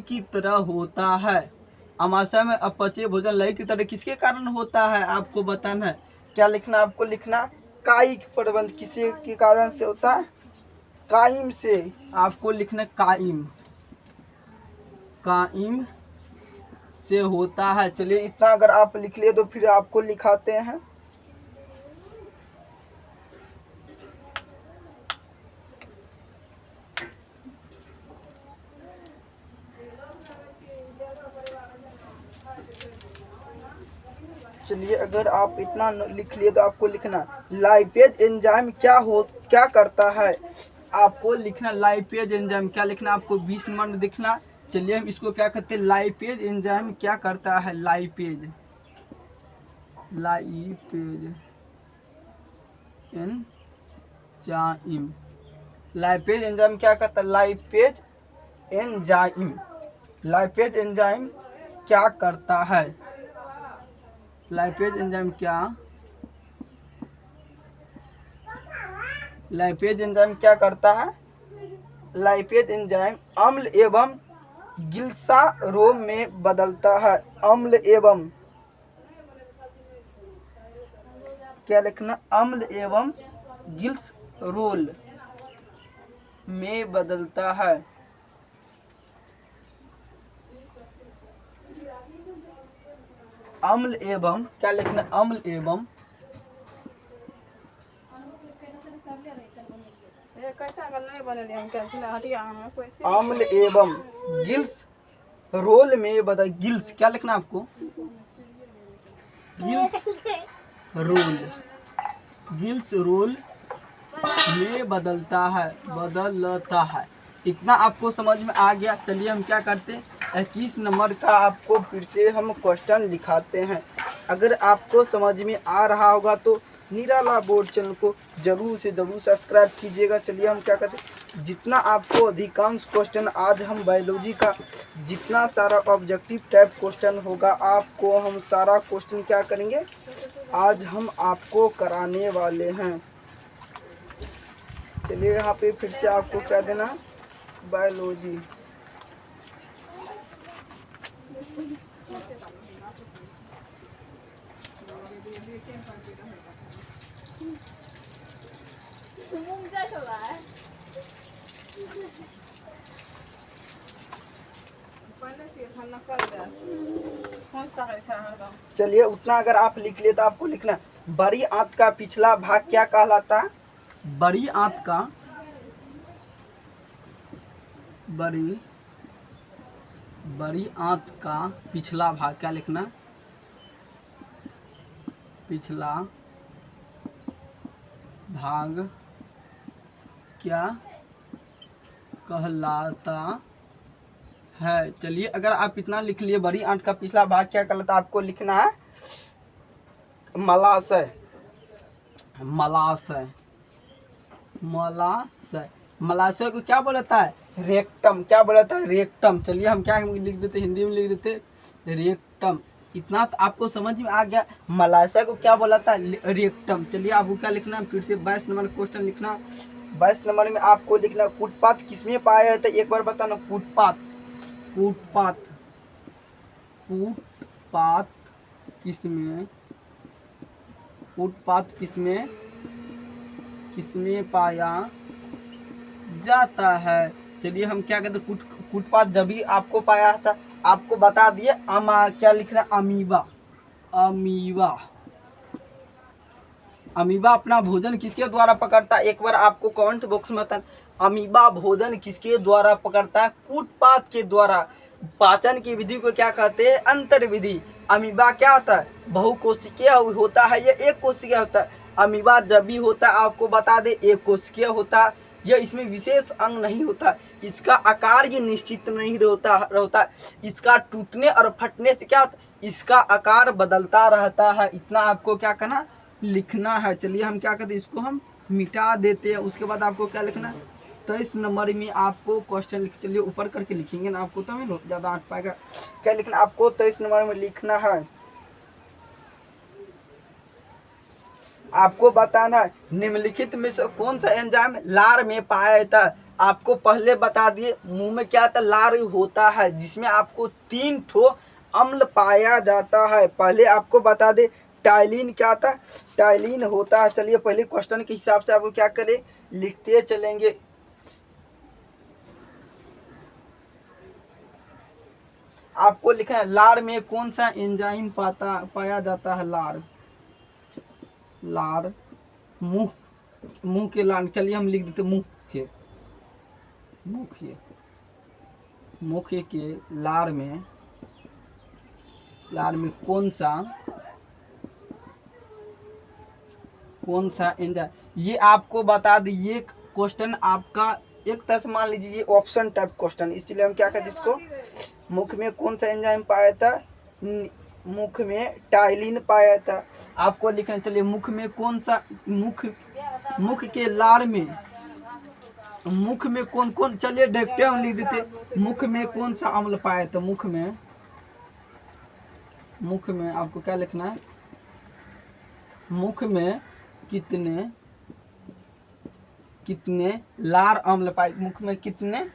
की तरह होता है। अमाशय में अपचय भोजन लय की तरह किसके कारण होता है, आपको बताना है। क्या लिखना, आपको लिखना, कायिक प्रबंध किसी के कारण से होता है, कायिम से, आपको लिखना कायिम से होता है। चलिए इतना अगर आप लिख लिए तो फिर आपको लिखाते हैं। चलिए अगर आप इतना लिख लिए तो आपको लिखना, लाइपेज एंजाइम क्या करता है, आपको लिखना, लाइपेज एंजाइम क्या लिखना, आपको 20 नंबर में दिखना। चलिए हम इसको क्या कहते हैं, लाइपेज एंजाइम क्या करता है, लाइपेज एंजाइम, लाइपेज एंजाइम क्या करता है, लाइपेज एंजाइम क्या करता है, लाइपेज एंजाइम क्या करता है, लाइपेज एंजाइम अम्ल एवं ग्लिसरॉल में बदलता है, अम्ल एवं, क्या लिखना, अम्ल एवं ग्लिसरॉल में बदलता है। अम्ल एवं क्या लिखना है? अम्ल एवं अम्ल एवं गिल्स रोल में बदल। गिल्स क्या लिखना है आपको? गिल्स रोल, गिल्स रोल में बदलता है। इतना आपको समझ में आ गया। चलिए हम क्या करते हैं, 21 नंबर का आपको फिर से हम क्वेश्चन लिखाते हैं। अगर आपको समझ में आ रहा होगा तो निराला बोर्ड चैनल को जरूर से जरूर सब्सक्राइब कीजिएगा। चलिए हम क्या करते हैं, जितना आपको अधिकांश क्वेश्चन आज हम बायोलॉजी का जितना सारा ऑब्जेक्टिव टाइप क्वेश्चन होगा आपको हम सारा क्वेश्चन क्या करेंगे, आज हम आपको कराने वाले हैं। चलिए यहाँ पे फिर से आपको क्या देना है, बायोलॉजी। चलिए उतना अगर आप लिख लिए तो आपको लिखना है, बड़ी आंत का पिछला भाग क्या कहलाता है? बड़ी आंत का बड़ी आंत का पिछला भाग क्या लिखना? पिछला भाग क्या कहलाता है? चलिए अगर आप इतना लिख लिए, बड़ी आंत का पिछला भाग क्या कहलाता है, आपको लिखना है मलाशय। मलाशय, मलाशय, मलाशय को क्या बोलता है? रेक्टम। क्या बोलता है? रेक्टम। चलिए हम क्या लिख देते, हिंदी में लिख देते रेक्टम। इतना तो आपको समझ में आ गया। मलाशय को क्या बोला था? रेक्टम। चलिए आपको क्या लिखना है, फिर से 22 नंबर क्वेश्चन लिखना। 22 नंबर में आपको लिखना, फुटपाथ किसमें पाया जाता है? एक बार बताना। फुटपाथ, फुटपाथ, फुटपाथ किसमें, फुटपाथ किसमें किसमें पाया जाता है? चलिए हम क्या कहते हैं, फुटपाथ जब भी आपको पाया था आपको बता दिए। क्या लिखना? अमीबा। अमीबा, अमीबा अपना भोजन किसके द्वारा पकड़ता है? एक बार आपको कमेंट बॉक्स में बताना, अमीबा भोजन किसके द्वारा पकड़ता है? फुटपाथ के द्वारा। पाचन की विधि को क्या कहते हैं? अंतर विधि। अमीबा क्या होता है? बहुकोशिकीय होता है या एक कोशिकीय होता है? अमीबा जब भी होता है आपको बता दे एक कोशिकीय होता है। यह इसमें विशेष अंग नहीं होता, इसका आकार ये निश्चित नहीं रहता। इसका टूटने और फटने से क्या होता, इसका आकार बदलता रहता है। इतना आपको क्या करना, लिखना है। चलिए हम क्या करते हैं, इसको हम मिटा देते हैं। उसके बाद आपको क्या लिखना है, 23 नंबर में आपको क्वेश्चन लिख, चलिए ऊपर करके लिखेंगे ना आपको तो हमें ज़्यादा आट पाएगा। क्या लिखना आपको 23 नंबर में लिखना है, आपको बताना है निम्नलिखित में से कौन सा एंजाइम लार में पाया जाता है? आपको पहले बता दिए मुंह में क्या था, लार होता है जिसमें आपको 3 ठो अम्ल पाया जाता है। पहले आपको बता दे टाइलिन क्या था, टाइलिन होता है। चलिए पहले क्वेश्चन के हिसाब से आपको क्या करें, लिखते चलेंगे। आपको लिखना है लार में कौन सा एंजाइम पाया जाता है? लार, मुंह के लार। चलिए हम लिख देते मुख्य के लार में कौन सा एंजाइम, ये आपको बता दी। ये क्वेश्चन आपका एक तरह से मान लीजिए ये ऑप्शन टाइप क्वेश्चन, इसलिए हम क्या कहते हैं इसको, मुख में कौन सा एंजाइम पाया था? मुख में टाइलिन पाया था। आपको लिखना, चलिए मुख में कौन सा, मुख के लार में, मुख में कौन कौन, चलिए डायरेक्ट हम लिख देते मुख में कौन सा अम्ल पाया था? मुख में आपको क्या लिखना है, मुख में कितने लार अम्ल पाए, मुख में कितने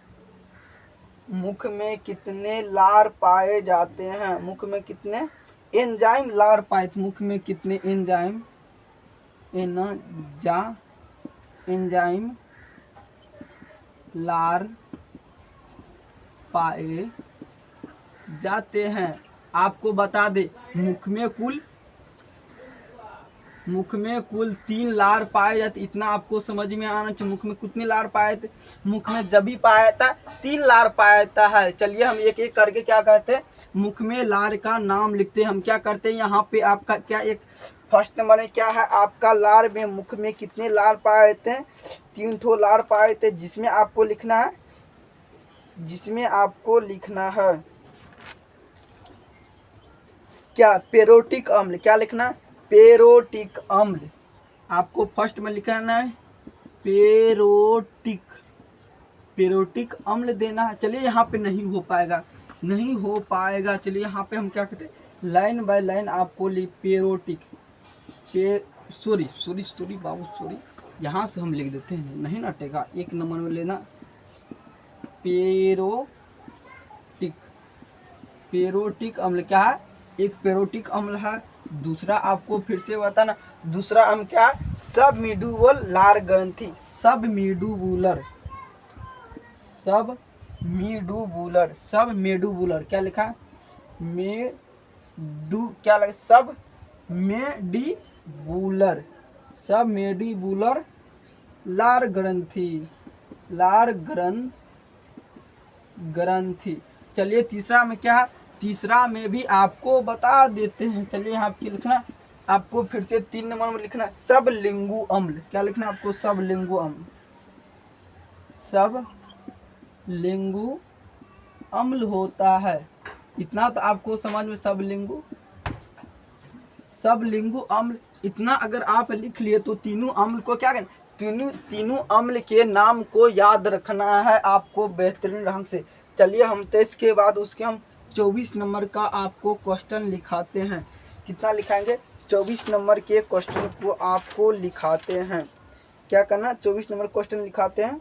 लार पाए जाते हैं? मुख में कितने एंजाइम लार पाए, मुख में कितने एंजाइम लार पाए जाते हैं? आपको बता दे मुख में कुल 3 लार पाए जाते, इतना आपको समझ में आना चाहिए। मुख में कितने लार पाए थे? मुख में जब भी पाया जाता 3 लार पाया जाता है। चलिए हम एक एक करके क्या करते हैं, मुख में लार का नाम लिखते हैं। हम क्या करते हैं, यहाँ पे आपका क्या एक फर्स्ट नंबर में क्या है आपका, लार में मुख में कितने लार पाए जाते हैं? 3 ठो लार पाए जाते, जिसमें आपको लिखना है क्या, पेरोटिक अम्ल। क्या लिखना है? पेरोटिक अम्ल। आपको फर्स्ट में लिखना है पेरोटिक अम्ल देना है। चलिए यहाँ पे नहीं हो पाएगा। चलिए यहाँ पे हम क्या करते हैं, लाइन बाय लाइन आपको पेरोटिक सॉरी बाबू, यहाँ से हम लिख देते हैं, नहीं ना टेगा। एक नंबर में लेना पेरोटिक अम्ल क्या है, एक पेरोटिक अम्ल है। दूसरा आपको फिर से बताना, दूसरा अम्ल क्या है, सबमिड्यूबल लार ग्रंथि, सबमेडुबुलर क्या लिखा है, सबमेडिबुलर लार ग्रंथि। चलिए तीसरा में क्या है, तीसरा में भी आपको बता देते हैं। चलिए यहाँ पे लिखना, आपको फिर से 3 नंबर में लिखना सबलिंगु अम्ल। क्या लिखना है आपको, सबलिंगु अम्ल होता है। इतना तो आपको समझ में, सबलिंगु अम्ल इतना अगर आप लिख लिए तो तीनों अम्ल को क्या करना, तीनों अम्ल के नाम को याद रखना है आपको बेहतरीन ढंग से। चलिए हम तो इसके बाद उसके हम 24 नंबर का आपको क्वेश्चन लिखाते हैं। कितना लिखाएंगे, 24 नंबर के क्वेश्चन को आपको लिखाते हैं। क्या करना, 24 नंबर क्वेश्चन लिखाते हैं।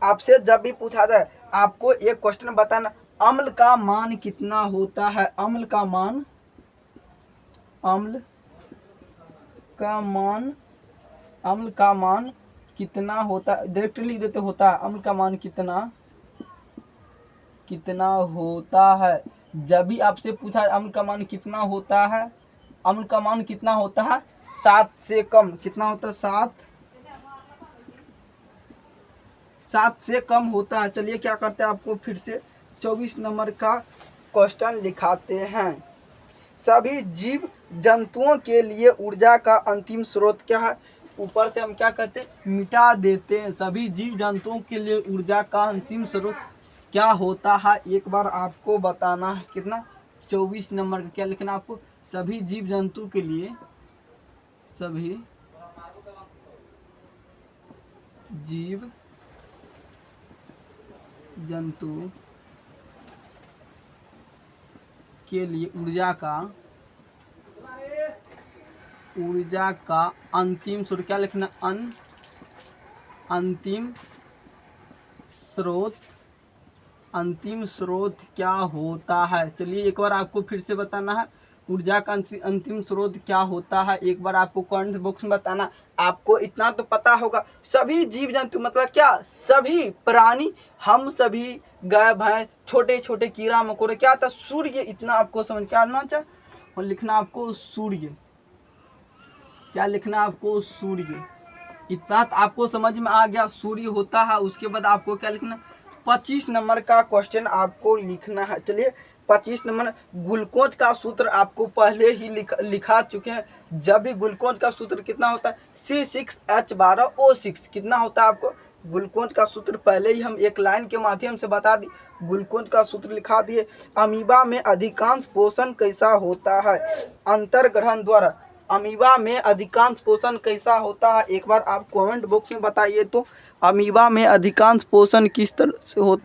आपसे जब भी पूछा जाए आपको एक क्वेश्चन बताना, अम्ल का मान कितना होता है, अम्ल का मान कितना होता है, डायरेक्टली लिख देते होता है। अम्ल का मान कितना होता है। जब भी आपसे पूछा अम्ल का मान कितना होता है, 7 से कम। कितना होता है, 7 से कम होता है। चलिए क्या करते हैं, आपको फिर से 24 नंबर का क्वेश्चन लिखाते हैं। सभी जीव जंतुओं के लिए ऊर्जा का अंतिम स्रोत क्या है, ऊपर से हम क्या कहते हैं, मिटा देते हैं। सभी जीव जंतुओं के लिए ऊर्जा का अंतिम स्रोत क्या होता है, एक बार आपको बताना है। कितना, 24 नंबर का क्या लिखना आपको, सभी जीव जंतु के लिए, सभी जीव जंतु के लिए ऊर्जा का अंतिम स्रोत क्या लिखना, अंतिम स्रोत क्या होता है। चलिए एक बार आपको फिर से बताना है, ऊर्जा का अंतिम स्रोत क्या होता है, एक बार आपको कमेंट बॉक्स में बताना। आपको इतना तो पता होगा, सभी जीव जंतु मतलब क्या, सभी प्राणी, हम सभी गाय भैंस, छोटे छोटे कीड़ा मकोड़े, क्या था, सूर्य। इतना आपको समझ क्या आना चाहिए, और लिखना आपको सूर्य। क्या लिखना आपको, सूर्य। इतना तो आपको समझ में आ गया, सूर्य होता है। उसके बाद आपको क्या लिखना, 25 नंबर का क्वेश्चन आपको लिखना है। चलिए 25 नंबर, ग्लूकोज का सूत्र आपको पहले ही लिखा चुके हैं। जब भी ग्लूकोज का सूत्र कितना होता है, C6H12O6। कितना होता है आपको, ग्लूकोज का सूत्र पहले ही हम एक लाइन के माध्यम से बता दी, ग्लूकोज का सूत्र लिखा दिए। अमीबा में अधिकांश पोषण कैसा होता है, अंतर्ग्रहण द्वारा। अमीबा में अधिकांश पोषण कैसा होता है, एक बार आप कमेंट बॉक्स में बताइए तो, अमीबा में अधिकांश पोषण किस तरह से हो।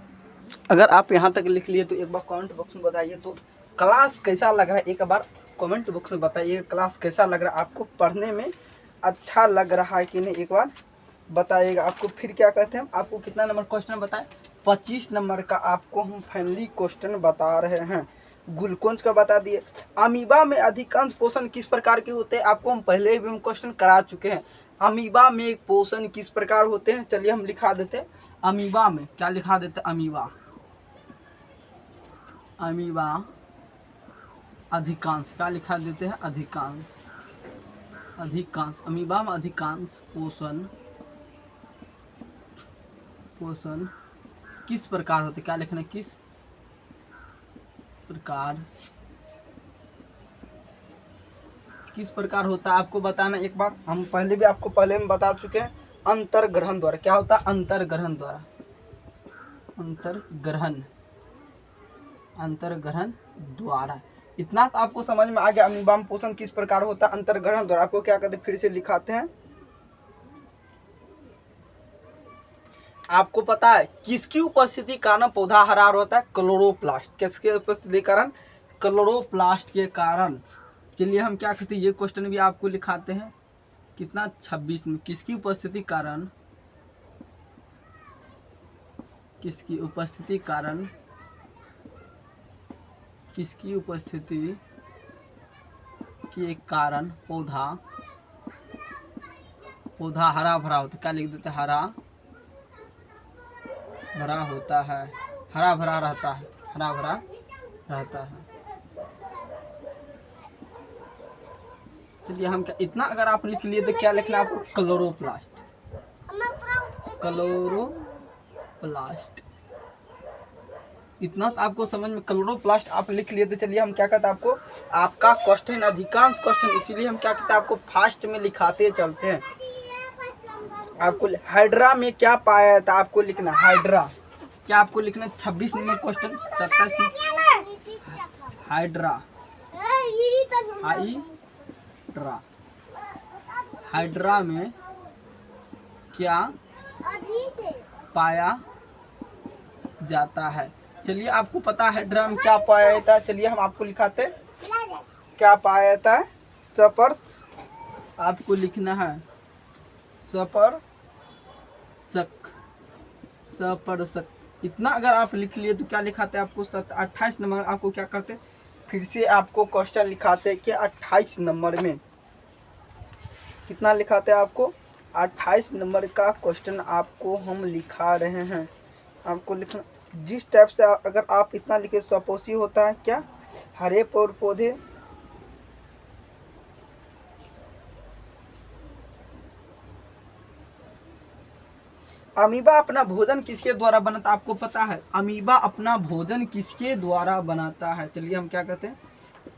अगर आप यहाँ तक लिख लिए तो एक बार कमेंट बॉक्स में बताइए तो क्लास कैसा लग रहा है, एक बार कमेंट बॉक्स में बताइए क्लास कैसा लग रहा है, आपको पढ़ने में अच्छा लग रहा है कि नहीं, एक बार बताइएगा। आपको फिर क्या कहते हैं, आपको कितना नंबर क्वेश्चन बताएं, 25 नंबर का आपको हम फाइनली क्वेश्चन बता रहे हैं। ग्लूकोज का बता दिए। अमीबा में अधिकांश पोषण किस प्रकार के होते हैं, आपको हम पहले भी हम क्वेश्चन करा चुके हैं। अमीबा में पोषण किस प्रकार होते हैं, चलिए हम लिखा देते हैं। अमीबा में क्या लिखा देते हैं, अमीबा, अमीबा अधिकांश, क्या लिखा देते हैं, अधिकांश, अधिकांश, अमीबा में अधिकांश पोषण किस प्रकार होते, क्या लिखना, किस प्रकार होता है आपको बताना। एक बार हम पहले भी आपको पहले में बता चुके हैं, अंतर्ग्रहण द्वारा। क्या होता है, अंतर्ग्रहण द्वारा, अंतर्ग्रहण द्वारा। इतना तो आपको समझ में आ गया। अमीबा में पोषण किस प्रकार होता है, अंतर्ग्रहण द्वारा। आपको क्या करते, फिर से लिखाते हैं। आपको पता है किसकी उपस्थिति कारण पौधा हरा होता है, क्लोरोप्लास्ट। किसके उपस्थिति के कारण, क्लोरोप्लास्ट के कारण। चलिए हम क्या करते हैं, ये क्वेश्चन भी आपको लिखाते हैं। कितना, 26 में। किसकी उपस्थिति कारण, किसकी उपस्थिति कारण, किसकी उपस्थिति के कारण पौधा हरा भरा होता है। क्या लिख देते हैं, हरा भरा होता है, हरा भरा रहता है, हरा भरा रहता है। चलिए हम क्या, इतना अगर आप लिख लिए तो क्या लिखना आपको, क्लोरोप्लास्ट, क्लोरोप्लास्ट। इतना तो आपको समझ में, क्लोरोप्लास्ट आप लिख लिए तो चलिए हम क्या कहते हैं आपको, आपका क्वेश्चन अधिकांश क्वेश्चन, इसीलिए हम क्या कहते हैं आपको फास्ट में लिखाते चलते हैं। आपको हाइड्रा में क्या पाया था आपको लिखना, हाइड्रा क्या आपको लिखना, 26 नंबर क्वेश्चन, 27 हाइड्रा, हाइड्रा में क्या पाया जाता है। चलिए आपको पता है हाइड्रा में क्या पाया जाता है, चलिए हम आपको लिखाते हैं। क्या पाया जाता है, सपर्श, आपको लिखना है सपर्शक। इतना अगर आप लिख लिए तो क्या लिखाते हैं आपको, 28 नंबर। आपको क्या करते, फिर से आपको क्वेश्चन लिखाते कि 28 नंबर में कितना लिखाते हैं आपको, 28 नंबर का क्वेश्चन आपको हम लिखा रहे हैं। आपको लिखना जिस टाइप से, अगर आप इतना लिखे, सपोसी होता है क्या, हरे पौधे, अमीबा अपना भोजन किसके द्वारा बनाता है, आपको पता है अमीबा अपना भोजन किसके द्वारा बनाता है। चलिए हम क्या कहते हैं,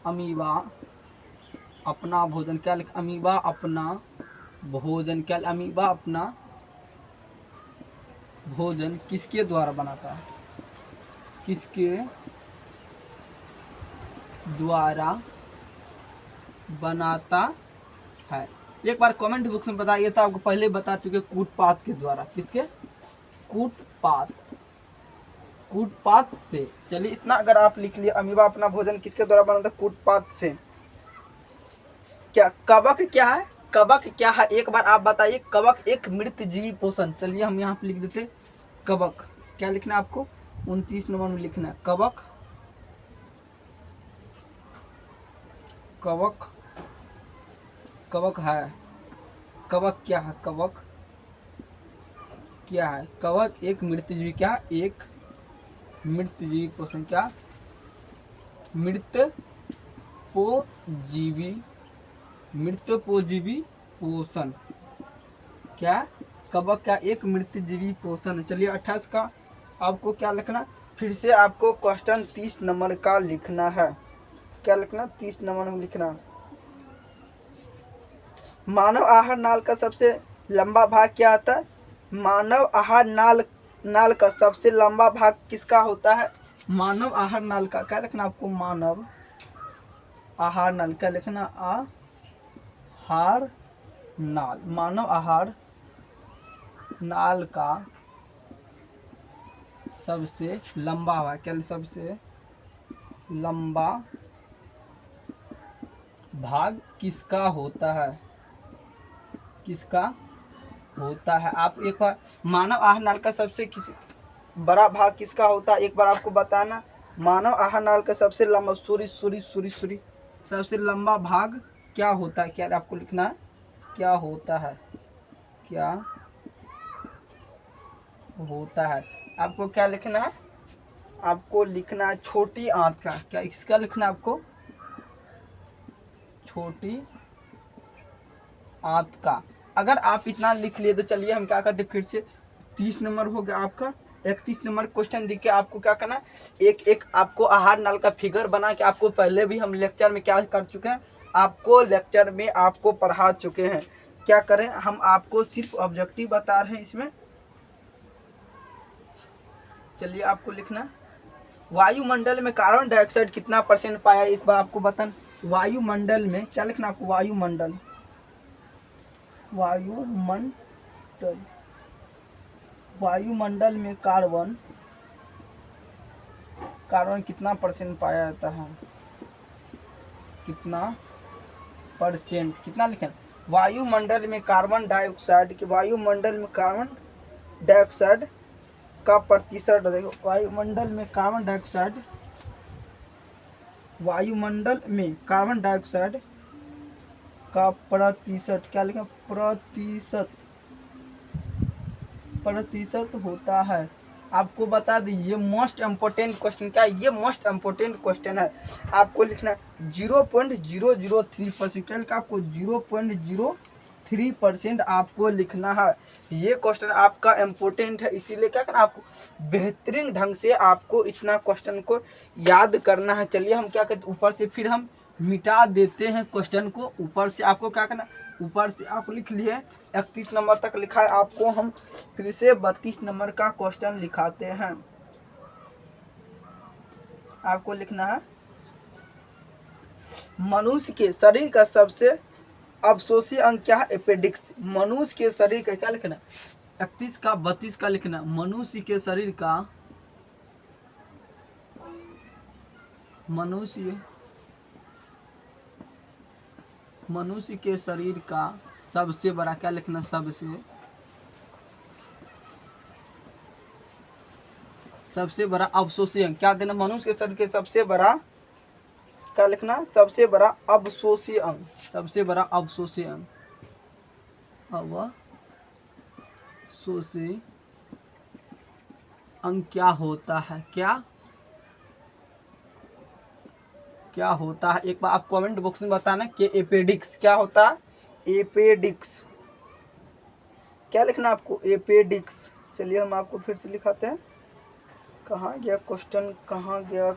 अमीबा अपना भोजन, क्या लिख, अमीबा अपना भोजन, क्या, अमीबा अपना भोजन किसके द्वारा बनाता है, किसके द्वारा बनाता है। एक बार कमेंट बॉक्स में बताइए, तो आपको पहले बता चुके, कूटपात के द्वारा। किसके, कूटपात से। चलिए इतना अगर आप लिख लिए, अमीबा अपना भोजन किसके द्वारा बनाता है, कूटपात से। क्या कवक क्या है, कवक क्या है, एक बार आप बताइए। कवक एक मृत जीवी पोषण। चलिए हम यहाँ पे लिख देते कवक। क्या लिखना है आपको, 29 नंबर में लिखना है कवक, कवक, कवक है, कवक क्या है, कवक क्या है, कवक एक मृतजीवी, क्या, एक मृतजीवी पोषण, क्या, मृतपोजीवी पोषण, क्या, कवक का एक मृतजीवी पोषण। चलिए 28 का आपको क्या लिखना, फिर से आपको क्वेश्चन 30 नंबर का लिखना है। क्या लिखना, 30 नंबर में लिखना, मानव आहार नाल का सबसे लंबा भाग क्या होता है, मानव आहार नाल का सबसे लंबा भाग किसका होता है, मानव आहार नाल का। क्या लिखना आपको, मानव आहार नाल, क्या लिखना, आहार नाल, मानव आहार नाल का सबसे लंबा भाग, क्या, सबसे लंबा भाग किसका होता है, किसका होता है। आप एक बार, मानव आहार नाल का सबसे बड़ा भाग किसका होता है, एक बार आपको बताना। मानव आहार नाल का सबसे लंबा, सबसे लंबा भाग क्या होता है, क्या आपको लिखना है, क्या होता है। क्या होता है। आपको क्या लिखना है, आपको लिखना है छोटी आंत का, क्या इसका लिखना है आपको, छोटी आंत का। अगर आप इतना लिख लिए तो चलिए हम क्या करते फिर से, 30 नंबर हो गया आपका। 31 नंबर क्वेश्चन दिख के आपको क्या करना है, एक एक आपको आहार नाल का फिगर बना के, आपको पहले भी हम लेक्चर में क्या कर चुके हैं, आपको लेक्चर में आपको पढ़ा चुके हैं। क्या करें, हम आपको सिर्फ ऑब्जेक्टिव बता रहे हैं इसमें। चलिए आपको लिखना, वायुमंडल में कार्बन डाइऑक्साइड कितना परसेंट पाया, एक बार आपको बताना। वायुमंडल में क्या लिखना आपको, वायुमंडल, वायुमंडल, वायुमंडल में कार्बन कितना परसेंट पाया जाता है, कितना परसेंट, कितना लिखें, वायुमंडल में कार्बन डाइऑक्साइड, वायुमंडल में कार्बन डाइऑक्साइड का प्रतिशत। देखो वायुमंडल में कार्बन डाइऑक्साइड, वायुमंडल में कार्बन डाइऑक्साइड का प्रतिशत, क्या लिखा, प्रतिशत होता है। आपको बता दें ये मोस्ट इम्पोर्टेंट क्वेश्चन, क्या ये मोस्ट इम्पोर्टेंट क्वेश्चन है। आपको लिखना 0.003%, क्या आपको 0.03% आपको लिखना है। ये क्वेश्चन आपका इम्पोर्टेंट है, इसीलिए क्या करना आपको बेहतरीन ढंग से आपको इतना क्वेश्चन को याद करना है। चलिए हम क्या कहते ऊपर से फिर हम मिटा देते हैं क्वेश्चन को। ऊपर से आपको क्या करना, ऊपर से आप लिख लिए 31 नंबर तक लिखा है, आपको हम फिर से 32 नंबर का क्वेश्चन लिखाते हैं। आपको लिखना है, मनुष्य के शरीर का सबसे अवशोषी अंग क्या है, एपेडिक्स। मनुष्य के शरीर का क्या लिखना, 31 का 32 का लिखना, मनुष्य के शरीर का, मनुष्य के शरीर का सबसे बड़ा, क्या लिखना, सबसे बड़ा अवशोषी अंग, क्या देना, मनुष्य के शरीर के सबसे बड़ा, क्या लिखना, सबसे बड़ा अवशोषी अंग, सबसे बड़ा अवशोषी अंग, अवशोषी अंग क्या होता है, क्या होता है। एक बार आप कमेंट बॉक्स में बताना कि एपेडिक्स क्या होता है, एपेडिक्स क्या लिखना आपको, एपेडिक्स। चलिए हम आपको फिर से लिखाते हैं, कहाँ गया क्वेश्चन, कहाँ गया,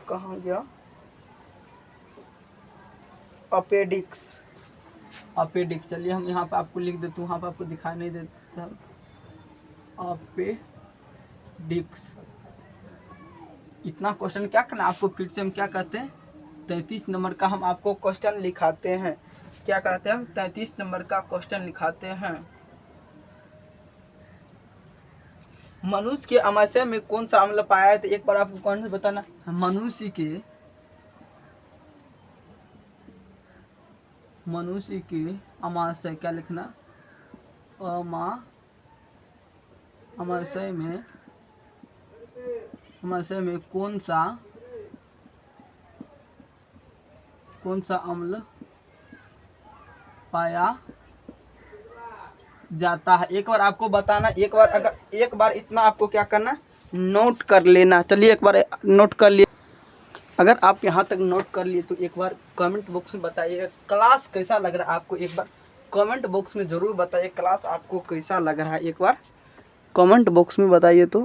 अपेडिक्स, चलिए हम यहाँ पे आपको लिख देते हैं, वहाँ पे आपको दिखाई नहीं देता, अपेडिक्स। इतना क्वेश्चन क्या करना आपको, फिर से हम क्या कहते हैं 33 नंबर का हम आपको क्वेश्चन लिखाते हैं। क्या कहते हैं हम 33 नंबर का क्वेश्चन लिखाते हैं। मनुष्य के अमाशय में कौन सा अम्ल पाया है, तो एक बार आपको कौन सा बताना, मनुष्य के अमाशय, क्या लिखना, अमाशय में कौन सा अम्ल पाया जाता है। एक बार आपको बताना, एक बार इतना आपको क्या करना, नोट कर लेना। चलिए एक बार नोट कर लिए, अगर आप यहाँ तक नोट कर लिए तो एक बार कमेंट बॉक्स में बताइए क्लास कैसा लग रहा है आपको। एक बार कमेंट बॉक्स में ज़रूर बताइए क्लास आपको कैसा लग रहा है, एक बार कमेंट बॉक्स में बताइए तो।